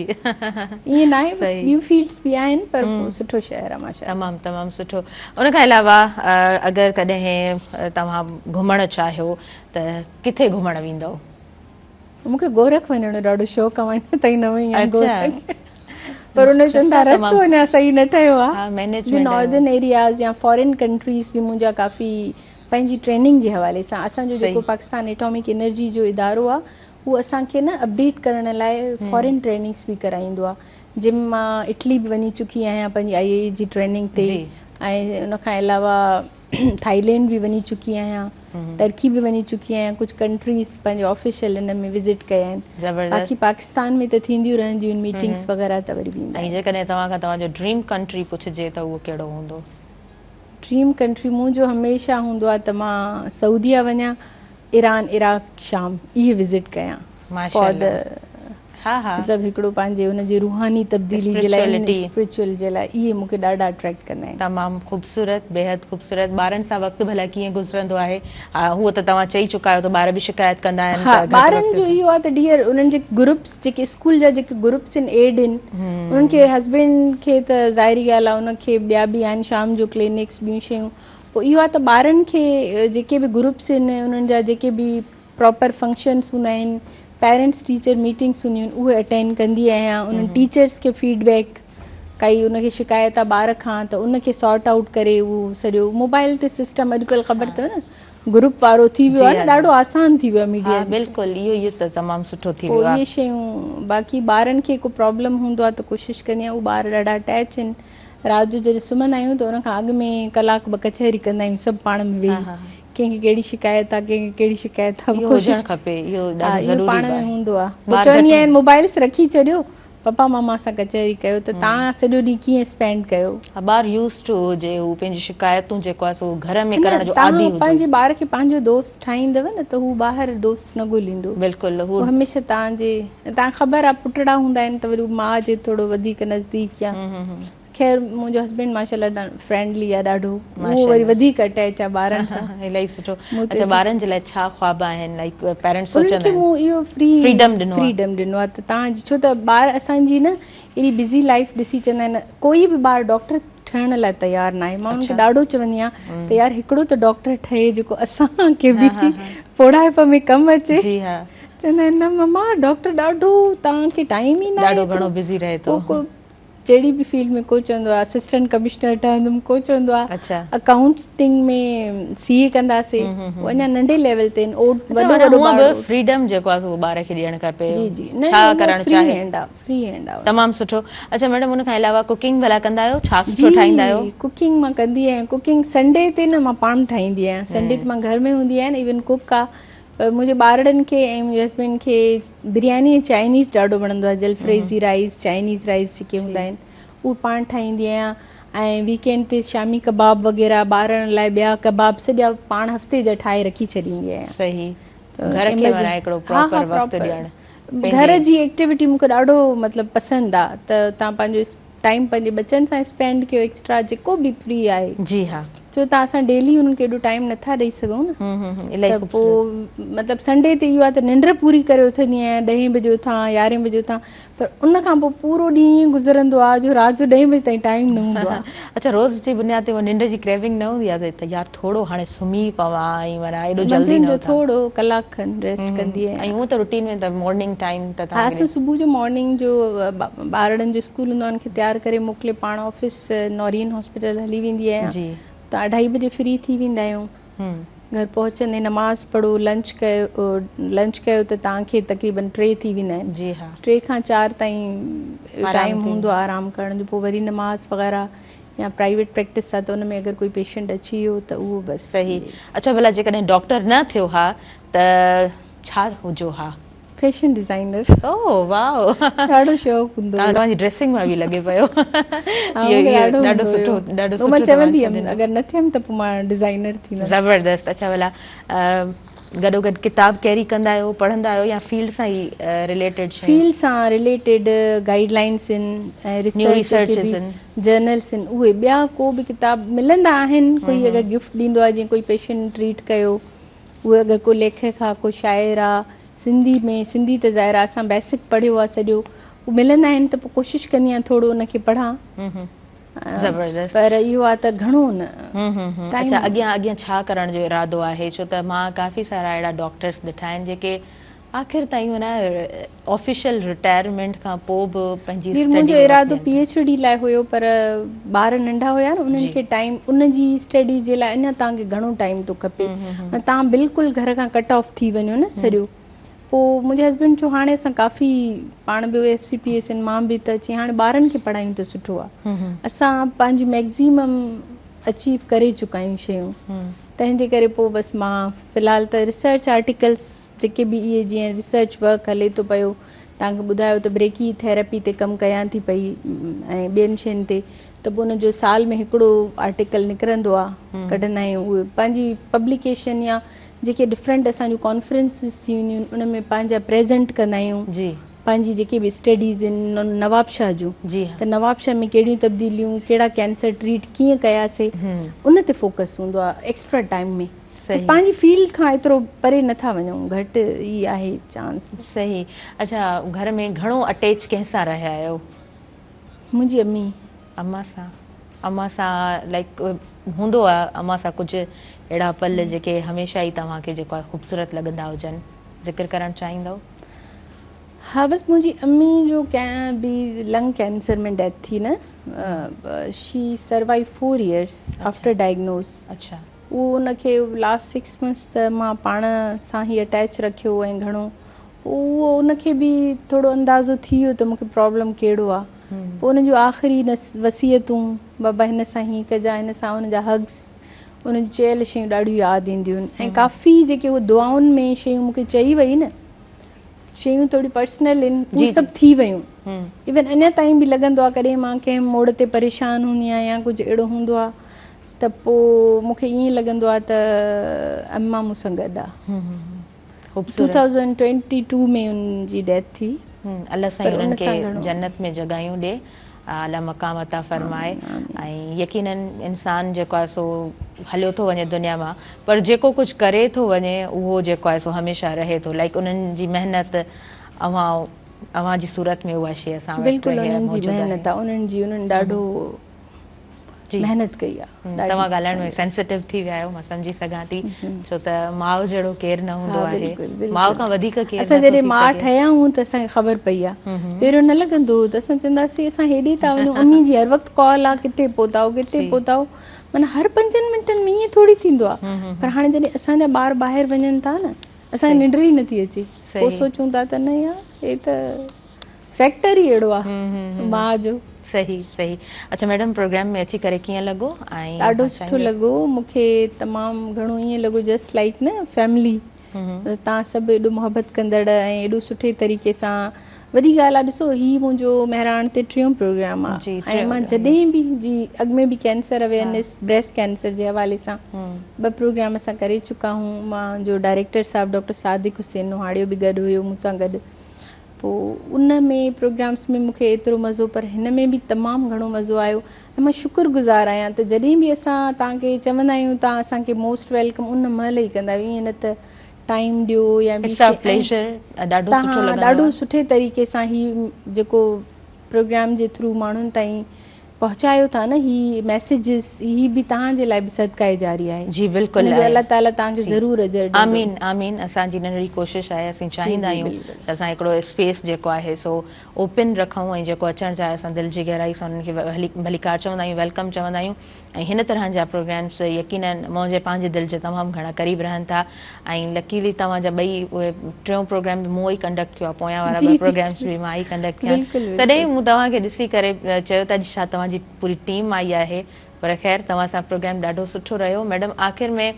ईअं न आहे, ॿियूं फील्ड्स बि आहिनि, पर सुठो शहर आहे माशाअल्लाह। तमामु तमामु सुठो। उन खां अलावा अगरि कॾहिं तव्हां घुमणु चाहियो त किथे घुमणु वेंदव? मूंखे गोरख वञण जो ॾाढो शौक़ु आहे, अञा ताईं न वई आहियां, पर उन चवंदा रस्तो अञा सही न ठहियो आहे। नॉर्दर्न एरियाज़ या फॉरेन कंट्रीज़ बि मुंहिंजा काफ़ी पंहिंजी ट्रेनिंग जे हवाले सां, असांजो जेको पाकिस्तान एटॉमिक एनर्जी जो इदारो आहे उहो असांखे न अपडेट करण लाइ फॉरेन ट्रेनिंग्स बि कराईंदो आहे, जंहिंमें मां इटली बि वञी चुकी आहियां पंहिंजी IAS जी ट्रेनिंग ते, ऐं उन खां अलावा थाईलैंड बि वञी चुकी आहियां, टर्की बि वञी चुकी आहियां, कुझु कंट्रीज़ पंहिंजे ऑफिशियल इन में विज़िट कया आहिनि। बाक़ी पाकिस्तान में त थींदियूं रहंदियूं आहिनि मीटिंग्स वग़ैरह, त वरी वेंदा आहिनि। जेकॾहिं तव्हां खां तव्हांजो ड्रीम कंट्री पुछिजे त उहो कहिड़ो हूंदो? ड्रीम कंट्री मुंहिंजो हमेशह हूंदो आहे त मां सऊदीया वञा, ईरान, इराक, शाम इहे विज़िट कयां। मतिलबु हिकिड़ो पंहिंजे हुनजी रूहानी तब्दीली जे लाइ, स्पिरिचुअल जे लाइ, इहे मूंखे ॾाढा अट्रैक्ट कंदा आहिनि। तमामु ख़ूबसूरत, बेहद ख़ूबसूरत। ॿारनि सां वक़्तु भला कीअं गुज़रंदो आहे? हूअ त तव्हां चई चुका आहियो त ॿार बि शिकायत कंदा आहिनि। हा, ॿारनि जो इहो आहे त डियर उन्हनि जे ग्रुप्स, जेके स्कूल जा जेके ग्रुप्स आहिनि एड आहिनि, उन्हनि खे हस्बैंड खे त ज़ाहिरी ॻाल्हि आहे उनखे ॿिया बि आहिनि शाम जो क्लिनिक्स, ॿियूं शयूं। पोइ इहो आहे त ॿारनि खे जेके बि ग्रुप्स आहिनि, उन्हनि जा जेके बि प्रॉपर फंक्शन्स हूंदा आहिनि, पेरेंट्स टीचर मीटिंग्स हूंदियूं आहिनि, उहे अटेंड कंदी आहियां। उन्हनि टीचर्स खे फीडबैक, काई उनखे शिकायत आहे ॿार खां त उनखे सॉर्ट आउट करे, उहो सॼो मोबाइल ते सिस्टम अॼुकल्ह ख़बर अथव न, ग्रुप वारो थी वियो आहे न, ॾाढो आसान थी वियो आहे मीडिया। बिल्कुलु, इहो त तमामु सुठो थी वियो आहे। इहे शयूं, बाक़ी ॿारनि खे को प्रॉब्लम हूंदो आहे त कोशिशि कंदी आहियां, उहे ॿार ॾाढा अटैच आहिनि। राति जो जॾहिं सुम्हंदा आहियूं त उन खां अॻु में कलाक ॿ कचहरी कंदा आहियूं सभु पाण में वेही, कंहिंखे कहिड़ी शिकायत आहे, कंहिंखे कहिड़ी शिकायत आहे, कोशिशि खपे, इहो पाण में हूंदो आहे। चवंदी आहिनि मोबाइल्स रखी छॾियो, पप्पा मामा सां कचहरी कयो त तव्हां सॼो ॾींहुं कीअं स्पेंड कयो। ॿार यूज़ टू हुजे, हू पंहिंजी शिकायतूं जेको आहे सो घर में न, करण जो आदी तव्हां हुजे। पंहिंजे ॿार खे पंहिंजो दोस्त ठाहींदव न त हू ॿाहिरि दोस्त न ॻोल्हींदो। बिल्कुलु हू हमेशह तव्हां ख़बर आहे पुटड़ा हूंदा आहिनि त वरी माउ जे थोरो वधीक नज़दीक या ख़ैर मुंहिंजो हस्बैंड माशाल्लाह फ्रेंडली आहे ॾाढो, उहो वरी वधीक अटैच आहे ॿारनि सां। इलाही सुठो। अच्छा, ॿारनि जे लाइ छा ख्वाब आहिनि, लाइक पेरेंट्स सोचंदा आहिनि मूं इहो फ्रीडम ॾिनो आहे त तव्हां छो त ॿार असांजी न एॾी बिज़ी लाइफ ॾिसी चवंदा आहिनि कोई बि ॿारु डॉक्टर ठहण लाइ तयारु न आहे। मां उनखे ॾाढो चवंदी आहियां त यार हिकिड़ो त डॉक्टर ठहे जेको असांखे बि पढ़ाइप में कमु अचे। चवंदा आहिनि न मम्मा डॉक्टर ॾाढो तव्हांखे टाइम ई न आहे, ॾाढो घणो बिज़ी रहे थो। जहिड़ी बि फील्ड में को चवंदो आहे असिस्टेंट कमिश्नर ठहंदुमि, को चवंदो आहे अकाउंटिंग में सीए कंदासीं, अञा नंढे लेवल ते फ्रीडम जेको आहे उहो ॿार खे ॾियणु खपे। छा करणु चाहे फ्री हैंड आहे। तमामु सुठो। अच्छा मैडम, उन खां अलावा कुकिंग भला कंदा आहियो? छा सुठो ठाहींदा आहियो? कुकिंग मां कंदी आहियां। कुकिंग संडे ते न मां पाण ठाहींदी आहियां। संडे ते मां घर में हूंदी आहियां, इवन कुक आहे। पर मुंहिंजे ॿारनि खे ऐं मुंहिंजे हस्बैंड खे बिरयानी चाइनीज़ ॾाढो वणंदो आहे। जलफ्रेज़ी राइस, चाइनीज़ राइस जेके हूंदा आहिनि उहे पाण ठाहींदी आहियां। ऐं वीकेंड ते शामी कबाब वग़ैरह ॿारनि लाइ ॿिया कबाब सॼा पाण हफ़्ते जा ठाहे रखी छॾींदी आहियां। सही। घर जी एक्टिविटी मूंखे ॾाढो मतिलबु पसंदि आहे त तव्हां पंहिंजो टाइम पंहिंजे बच्चनि सां स्पेंड कयो एक्स्ट्रा जेको बि फ्री आहे। जी हा। छो त असां डेली उन्हनि खे एॾो टाइम नथा ॾेई सघूं न। त पोइ मतिलबु संडे ते इहो आहे त निंड पूरी करे उथंदी आहियां 10 बजे उथां 11 बजे उथां, पर उन खां पोइ पूरो ॾींहुं ईअं गुज़रंदो आहे जो राति जो 10 बजे ताईं टाइम न हूंदो आहे। अच्छा, रोज़ जी बुनियाद ते निंड जी क्रेविंग न हूंदी आहे त यार थोरो हाणे सुम्ही पवां ऐं माना एॾो जल्दी न थोरो कलाक खनि रेस्ट कंदी आहियां। ऐं हूअं त रूटीन में त मॉर्निंग टाइम त असां सुबुह जो मॉर्निंग जो ॿारनि जो स्कूल हूंदो आहे उनखे तयारु करे मोकिले पाण ऑफिस नॉरियन हॉस्पिटल हली वेंदी आहियां। त 2:30 बजे फ्री थी वेंदा आहियूं। घर पहुचंदे नमाज़ पढ़ो, लंच कयो त तव्हांखे तक़रीबन 3 थी वेंदा आहिनि। जी हा। 3 खां 4 ताईं टाइम हूंदो आहे आराम करण जो। पोइ वरी नमाज़ वग़ैरह या प्राइवेट प्रैक्टिस आहे त उन में अगरि कोई पेशेंट अची वियो त उहो बसि। सही। अच्छा, भला जेकॾहिं डॉक्टर न थियो हा त छा हुजो हा? Fashion designer. ओह वाओ, ॾाढो शौक़ु हूंदो हुयो। तव्हांजी ड्रेसिंग में बि लॻे पियो। ॾाढो सुठो, ॾाढो सुठो। मां चवंदी हुयमि अगरि न थियमि त पोइ मां डिज़ाइनर थींदमि। ज़बरदस्त। अच्छा भला गॾोगॾु किताब कैरी कंदा आहियो, पढ़ंदा आहियो या फील्ड सां ई रिलेटेड? फील्ड सां रिलेटेड गाइडलाइंस आहिनि ऐं रिसर्च जर्नल्स आहिनि, उहे ॿिया को बि किताब मिलंदा आहिनि। कोई अगरि गिफ्ट ॾींदो आहे, जीअं कोई पेशेंट ट्रीट कयो, उहे अगरि को लेखक आहे, को शाइर आहे सिंधी में, सिंधी त ज़ाहिर आहे असां बेसिक पढ़ियो आहे सॼो, उहे मिलंदा आहिनि त पोइ कोशिशि कंदी आहियां थोरो उनखे पढ़ां। ज़बरदस्त। पर इहो आहे त घणो न। अच्छा, अॻियां छा करण जो इरादो आहे? छो त मां काफ़ी सारा अहिड़ा डॉक्टर्स ॾिठा आहिनि जेके आख़िर ताईं माना ऑफिशियल रिटायरमेंट खां पोइ बि पंहिंजी मुंहिंजो इरादो PhD लाइ हुयो, पर ॿार नंढा हुया न, उन्हनि खे टाइम उनजी स्टडी जे लाइ अञा तव्हांखे घणो टाइम थो खपे। तव्हां बिल्कुलु घर खां कट ऑफ थी वञो न सॼो। पोइ मुंहिंजे हस्बैंड चयो हाणे असां काफ़ी पाण बि FCPS आहिनि, मां बि, त चई हाणे ॿारनि खे पढ़ायूं त सुठो आहे। असां पंहिंजी मैक्ज़िमम अचीव करे चुका आहियूं शयूं, तंहिंजे करे पोइ बसि मां फ़िलहालु त रिसर्च आर्टिकल्स जेके बि इहे जीअं रिसर्च वर्क हले थो पियो, तव्हांखे ॿुधायो त ब्रेकी थेरेपी ते कमु कयां थी पई ऐं ॿियनि शयुनि ते, त पोइ उनजो साल में हिकिड़ो आर्टिकल निकिरंदो आहे, कढंदा आहियूं। उहे पंहिंजी पब्लिकेशन या जेके डिफरेंट असांजूं कॉन्फ्रेंसिस थी वेंदियूं आहिनि उन में पंहिंजा प्रेज़ेंट कंदा आहियूं। पंहिंजी जेके बि स्टडीज़ आहिनि नवाब शाह जूं, त नवाब शाह में कहिड़ियूं तब्दीलियूं, कहिड़ा कैंसर ट्रीट कीअं कयासीं, उन ते फोकस हूंदो आहे एक्स्ट्रा टाइम में। पंहिंजी फील्ड खां एतिरो परे नथा वञूं, घटि ई आहे चांस। सही। अच्छा, घर में घणो अटैच कंहिंसां रहिया आहियो? मुंहिंजी अम्मी। अम्मा सां लाइक हूंदो आहे अम्मा सां कुझु अहिड़ा पल जेके हमेशह ई तव्हांखे जेको आहे ख़ूबसूरत लॻंदा हुजनि, ज़िक्र करणु चाहींदव? हा, बसि मुंहिंजी अम्मी जो कंहिं बि लंग कैंसर में डेथ थी न, she survive 4 years after diagnose. अच्छा। उहो उनखे लास्ट 6 months त मां पाण सां ई अटैच रखियो ऐं घणो उहो उनखे बि थोरो अंदाज़ो थी वियो त मूंखे प्रॉब्लम कहिड़ो आहे। पोइ उनजो आख़िरी वसियतूं, बाबा हिन सां ई कजा, हिन सां उनजा हग्स, उन चयल शयूं ॾाढियूं यादि ईंदियूं आहिनि। ऐं काफ़ी जेके उहे दुआउनि में शयूं मूंखे चई वई न, शयूं थोड़ी पर्सनल आहिनि जी, उहे सभु थी वियूं इवन अञा ताईं बि लॻंदो आहे कॾहिं मां कंहिं मोड़ ते परेशान हूंदी आहियां या कुझु अहिड़ो हूंदो आहे त पोइ मूंखे ईअं लॻंदो आहे त अम्मा मूंसां गॾु आहे। ख़ूबसूरत 2022 में उनजी डेथ थी। अल्लाह साईं उन्हनि खे जन्नत में जॻहियूं ॾे, आला मक़ाम अता फरमाए। ऐं यकीनन इंसान जेको आहे सो हलियो थो वञे दुनिया मां, पर जेको कुझु करे थो वञे उहो जेको आहे सो हमेशह रहे थो। लाइक उन्हनि जी महिनत अवां जी सूरत में उहा शइ असां वटि बिल्कुलु उन्हनि जी महिनत आहे, उन्हनि ॾाढो महिनत कई आहे। तव्हां ॻाल्हाइण में सेंसिटिव थी विया आहियो, मां सम्झी सघां थी, छो त माउ जहिड़ो केरु न हूंदो आहे, माउ खां वधीक केरु। असां जॾहिं माउ ठहिया हूं त असांखे ख़बर पई आहे, पहिरियों न लॻंदो त असां चवंदासीं असां हेॾे था वञूं, अम्मी जी हर वक़्तु कॉल आहे, किथे पहुताओ किथे पहुताओ, माना हर 5 मिंटनि में ईअं थोरी थींदो आहे। पर हाणे जॾहिं असांजा ॿार ॿाहिरि वञनि था न, असांखे निंड ई नथी अचे, पोइ सोचूं था त न यार हे त फैक्टर ई अहिड़ो आहे माउ जो। सही सही। अच्छा मैडम, प्रोग्राम में अची करे कीअं लॻो? ऐं ॾाढो सुठो लॻो मूंखे, तमामु घणो ईअं लॻो जस्ट लाइक न फैमिली, तव्हां सभु एॾो मोहबत कंदड़ ऐं एॾो सुठे तरीक़े सां। वॾी ॻाल्हि आहे, ॾिसो हीउ मुंहिंजो महिराण ते 3 प्रोग्राम आहे ऐं मां जॾहिं बि जी अॻु में बि कैंसर अवेयरनेस ब्रेस्ट कैंसर जे हवाले सां 2 प्रोग्राम असां करे चुका आहियूं। मां जो डायरेक्टर साहिबु डॉक्टर सादिक हुसैन हाड़ियो बि गॾु हुयो मूंसां गॾु। पोइ उन में प्रोग्राम्स में मूंखे एतिरो मज़ो, पर हिन में बि तमामु घणो मज़ो आयो ऐं मां शुक्रगुज़ार आहियां त जॾहिं बि असां तव्हांखे चवंदा आहियूं तव्हां असांखे मोस्ट वेलकम उन महिल ई कंदा आहियो, ईअं न त टाइम ॾियो या तव्हां ॾाढो सुठे तरीक़े सां ही जेको प्रोग्राम जे थ्रू माण्हुनि ताईं पहुचायो था न, ही मैसेजिस, ही बि तव्हांजे लाइ बि सदक़ाए जारी आहे। जी बिल्कुलु, अल्लाह ताला तव्हांखे ज़रूरु अजर ॾींदो। आमीन आमीन। असांजी नंढड़ी कोशिशि आहे, असीं चाहींदा आहियूं त असां हिकिड़ो स्पेस जेको आहे सो ओपन रखूं ऐं जेको अचणु चाहे असां दिलि जी गहराई सां उन्हनि खे भलीकार चवंदा आहियूं, वेलकम चवंदा आहियूं। ऐं हिन तरह जा प्रोग्राम्स यकीनन मुंहिंजे पंहिंजे दिलि जे तमामु घणा क़रीब रहनि था। ऐं लकीली तव्हांजा ॿई उहे 3 प्रोग्राम बि मूं ई कंडक्ट कयो आहे, पोयां वारा 2 प्रोग्राम्स बि मां ई कंडक्ट कया। तॾहिं मूं तव्हांखे ॾिसी करे चयो त अॼु छा तव्हांजी पूरी टीम आई आहे, पर ख़ैर तव्हां सां प्रोग्राम ॾाढो सुठो रहियो। मैडम, आख़िर में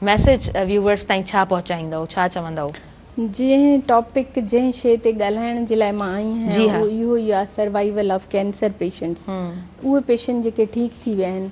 मैसेज व्यूवर्स ताईं छा पहुचाईंदव, छा चवंदव? जंहिं टॉपिक जंहिं शइ ते ॻाल्हाइण जे लाइ मां आई आहियां इहो ई आहे, सर्वाइवल ऑफ कैंसर पेशेंट्स। उहे पेशेंट जेके ठीकु थी विया आहिनि,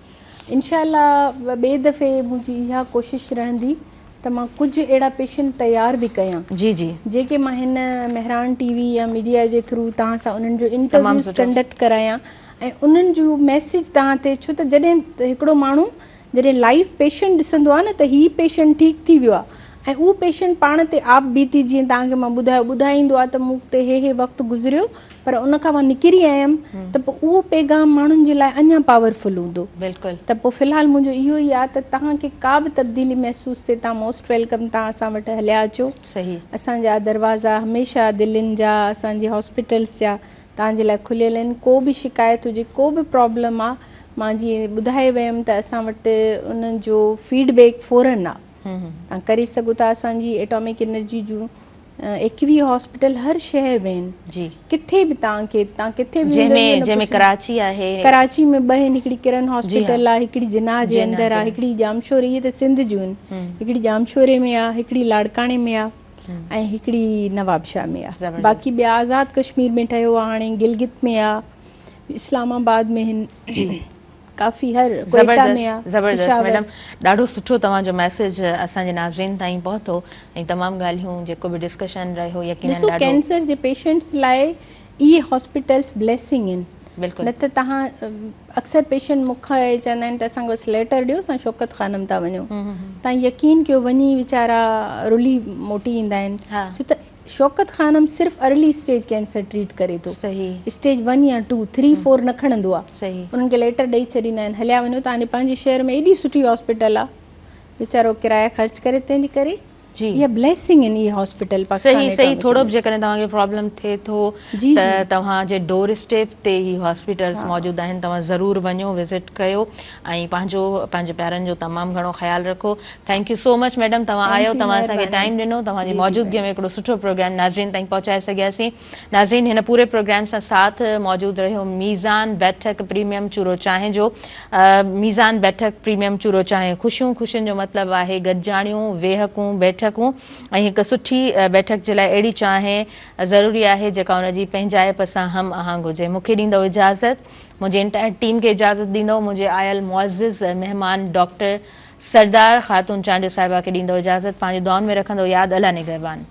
इंशाल्लाह ॿिए दफ़े मुंहिंजी इहा कोशिशि रहंदी त मां कुझु अहिड़ा पेशेंट तयारु बि कयां जी जी जेके मां हिन महिराण टीवी या मीडिया जे थ्रू तव्हां सां उन्हनि जो इंटरव्यूज़ कंडक्ट करायां ऐं उन्हनि जो मैसेज तव्हां ते, छो त जॾहिं हिकिड़ो माण्हू जॾहिं लाइव पेशेंट ॾिसंदो आहे न त हीउ पेशेंट ठीकु थी वियो आहे ऐं उहो पेशेंट पाण ते आप बीती, जीअं तव्हांखे मां ॿुधाईंदो आहे त मूं ते हे वक़्तु गुज़रियो पर उन खां मां निकिरी आयमि, त पोइ उहो पैगाम माण्हुनि जे लाइ अञा पावरफुल हूंदो। बिल्कुलु। त पोइ फ़िलहालु मुंहिंजो इहो ई आहे त तव्हांखे का बि तब्दीली महसूसु थिए, तव्हां मोस्ट वेलकम, तव्हां असां वटि हलिया अचो। सही। असांजा दरवाज़ा हमेशह दिल्लीनि जा, असांजे हॉस्पिटल्स जा तव्हांजे लाइ खुलियल आहिनि। को बि शिकायत हुजे, को बि प्रॉब्लम आहे, मां जीअं ॿुधाए वियमि त असां वटि उन्हनि जो फीडबैक फौरन आहे, तव्हां करे सघो था। असांजी एटॉमिक एनर्जी जूं 21 हॉस्पिटल हर शहर में आहिनि जी, किथे बि तव्हां किथे बि, जंहिंमें कराची आहे, कराची में 2 आहिनि, हिकिड़ी किरण हॉस्पिटल आहे, हिकिड़ी जिनाह जे अंदरि आहे, हिकिड़ी जामशोरे, इहे त सिंध जूं आहिनि, हिकिड़ी जामशोरे में आहे, हिकिड़ी लाड़काणे में आहे ऐं हिकिड़ी नवाबशाह में आहे। बाक़ी ॿिया आज़ाद कश्मीर में ठहियो आहे, हाणे गिलगित में आहे, इस्लामाबाद में आहिनि, काफ़ी हर कोयटा में आहे। ज़बरदस्त मैडम, ॾाढो सुठो तव्हांजो मैसेज असांजे नाज़रीन ताईं पहुतो ऐं तमामु ॻाल्हियूं जेको बि डिस्कशन रहियो, यकीनन ॾाढो कैंसर जे पेशेंट्स लाइ इहे हॉस्पिटल्स ब्लेसिंग आहिनि। बिल्कुलु। न त तव्हां अक्सर पेशेंट मूंखे चवंदा आहिनि त असांखे बसि लेटर ॾियो, असां शौकत ख़ानम था वञूं, तव्हां यकीन कयो वञी वीचारा रुली मोटी ईंदा आहिनि, छो त शौकत ख़ानम सिर्फ़ु अर्ली स्टेज कैंसर ट्रीट करे थो। सही। स्टेज 1 या 2, 3, 4 न खणंदो आहे। सही। उन्हनि खे लेटर ॾेई छॾींदा आहिनि, हलिया वञो, तव्हांजे पंहिंजे शहर में एॾी सुठी हॉस्पिटल आहे, वीचारो किराया ख़र्च करे तंहिंजे करे जी इहा ब्लेसिंग आहिनि इहे हॉस्पिटल। सही सही। थोरो बि जेकॾहिं तव्हांखे प्रॉब्लम थिए थो त तव्हांजे डोर स्टेप ते ही हॉस्पिटल्स मौजूदु आहिनि, तव्हां ज़रूरु वञो, विज़िट कयो ऐं पंहिंजे प्यारनि जो तमामु घणो ख़्यालु रखो। Thank you so much madam, तव्हां आयो, तव्हां असांखे टाइम ॾिनो, तव्हांजी मौजूदगीअ में हिकिड़ो सुठो प्रोग्राम नाज़रीन ताईं पहुचाए सघियासीं। नाज़रीन, हिन पूरे प्रोग्राम सां साथ मौजूदु रहियो मीज़ान बैठक प्रीमियम चूरो चांहि जो। मीज़ान बैठक प्रीमियम चूरो चांहि, ख़ुशियूं ख़ुशियुनि जो मतिलबु आहे गॾिजाणियूं, वेहकूं, बैठक बैठकूं ऐं हिकु सुठी बैठक जे लाइ अहिड़ी चांहि ज़रूरी आहे जेका हुनजी पंहिंजाइप सां हम आहंग हुजे। मूंखे ॾींदव इजाज़त, मुंहिंजी इंटायर टीम खे इजाज़त ॾींदव, मुंहिंजे आयल मुअज़्ज़िज़ महिमान डॉक्टर सरदार ख़ातून चांडियो साहिबा खे ॾींदव इजाज़त। पंहिंजी दुआउनि में रखंदो, यादि अल्लाह निगहबान।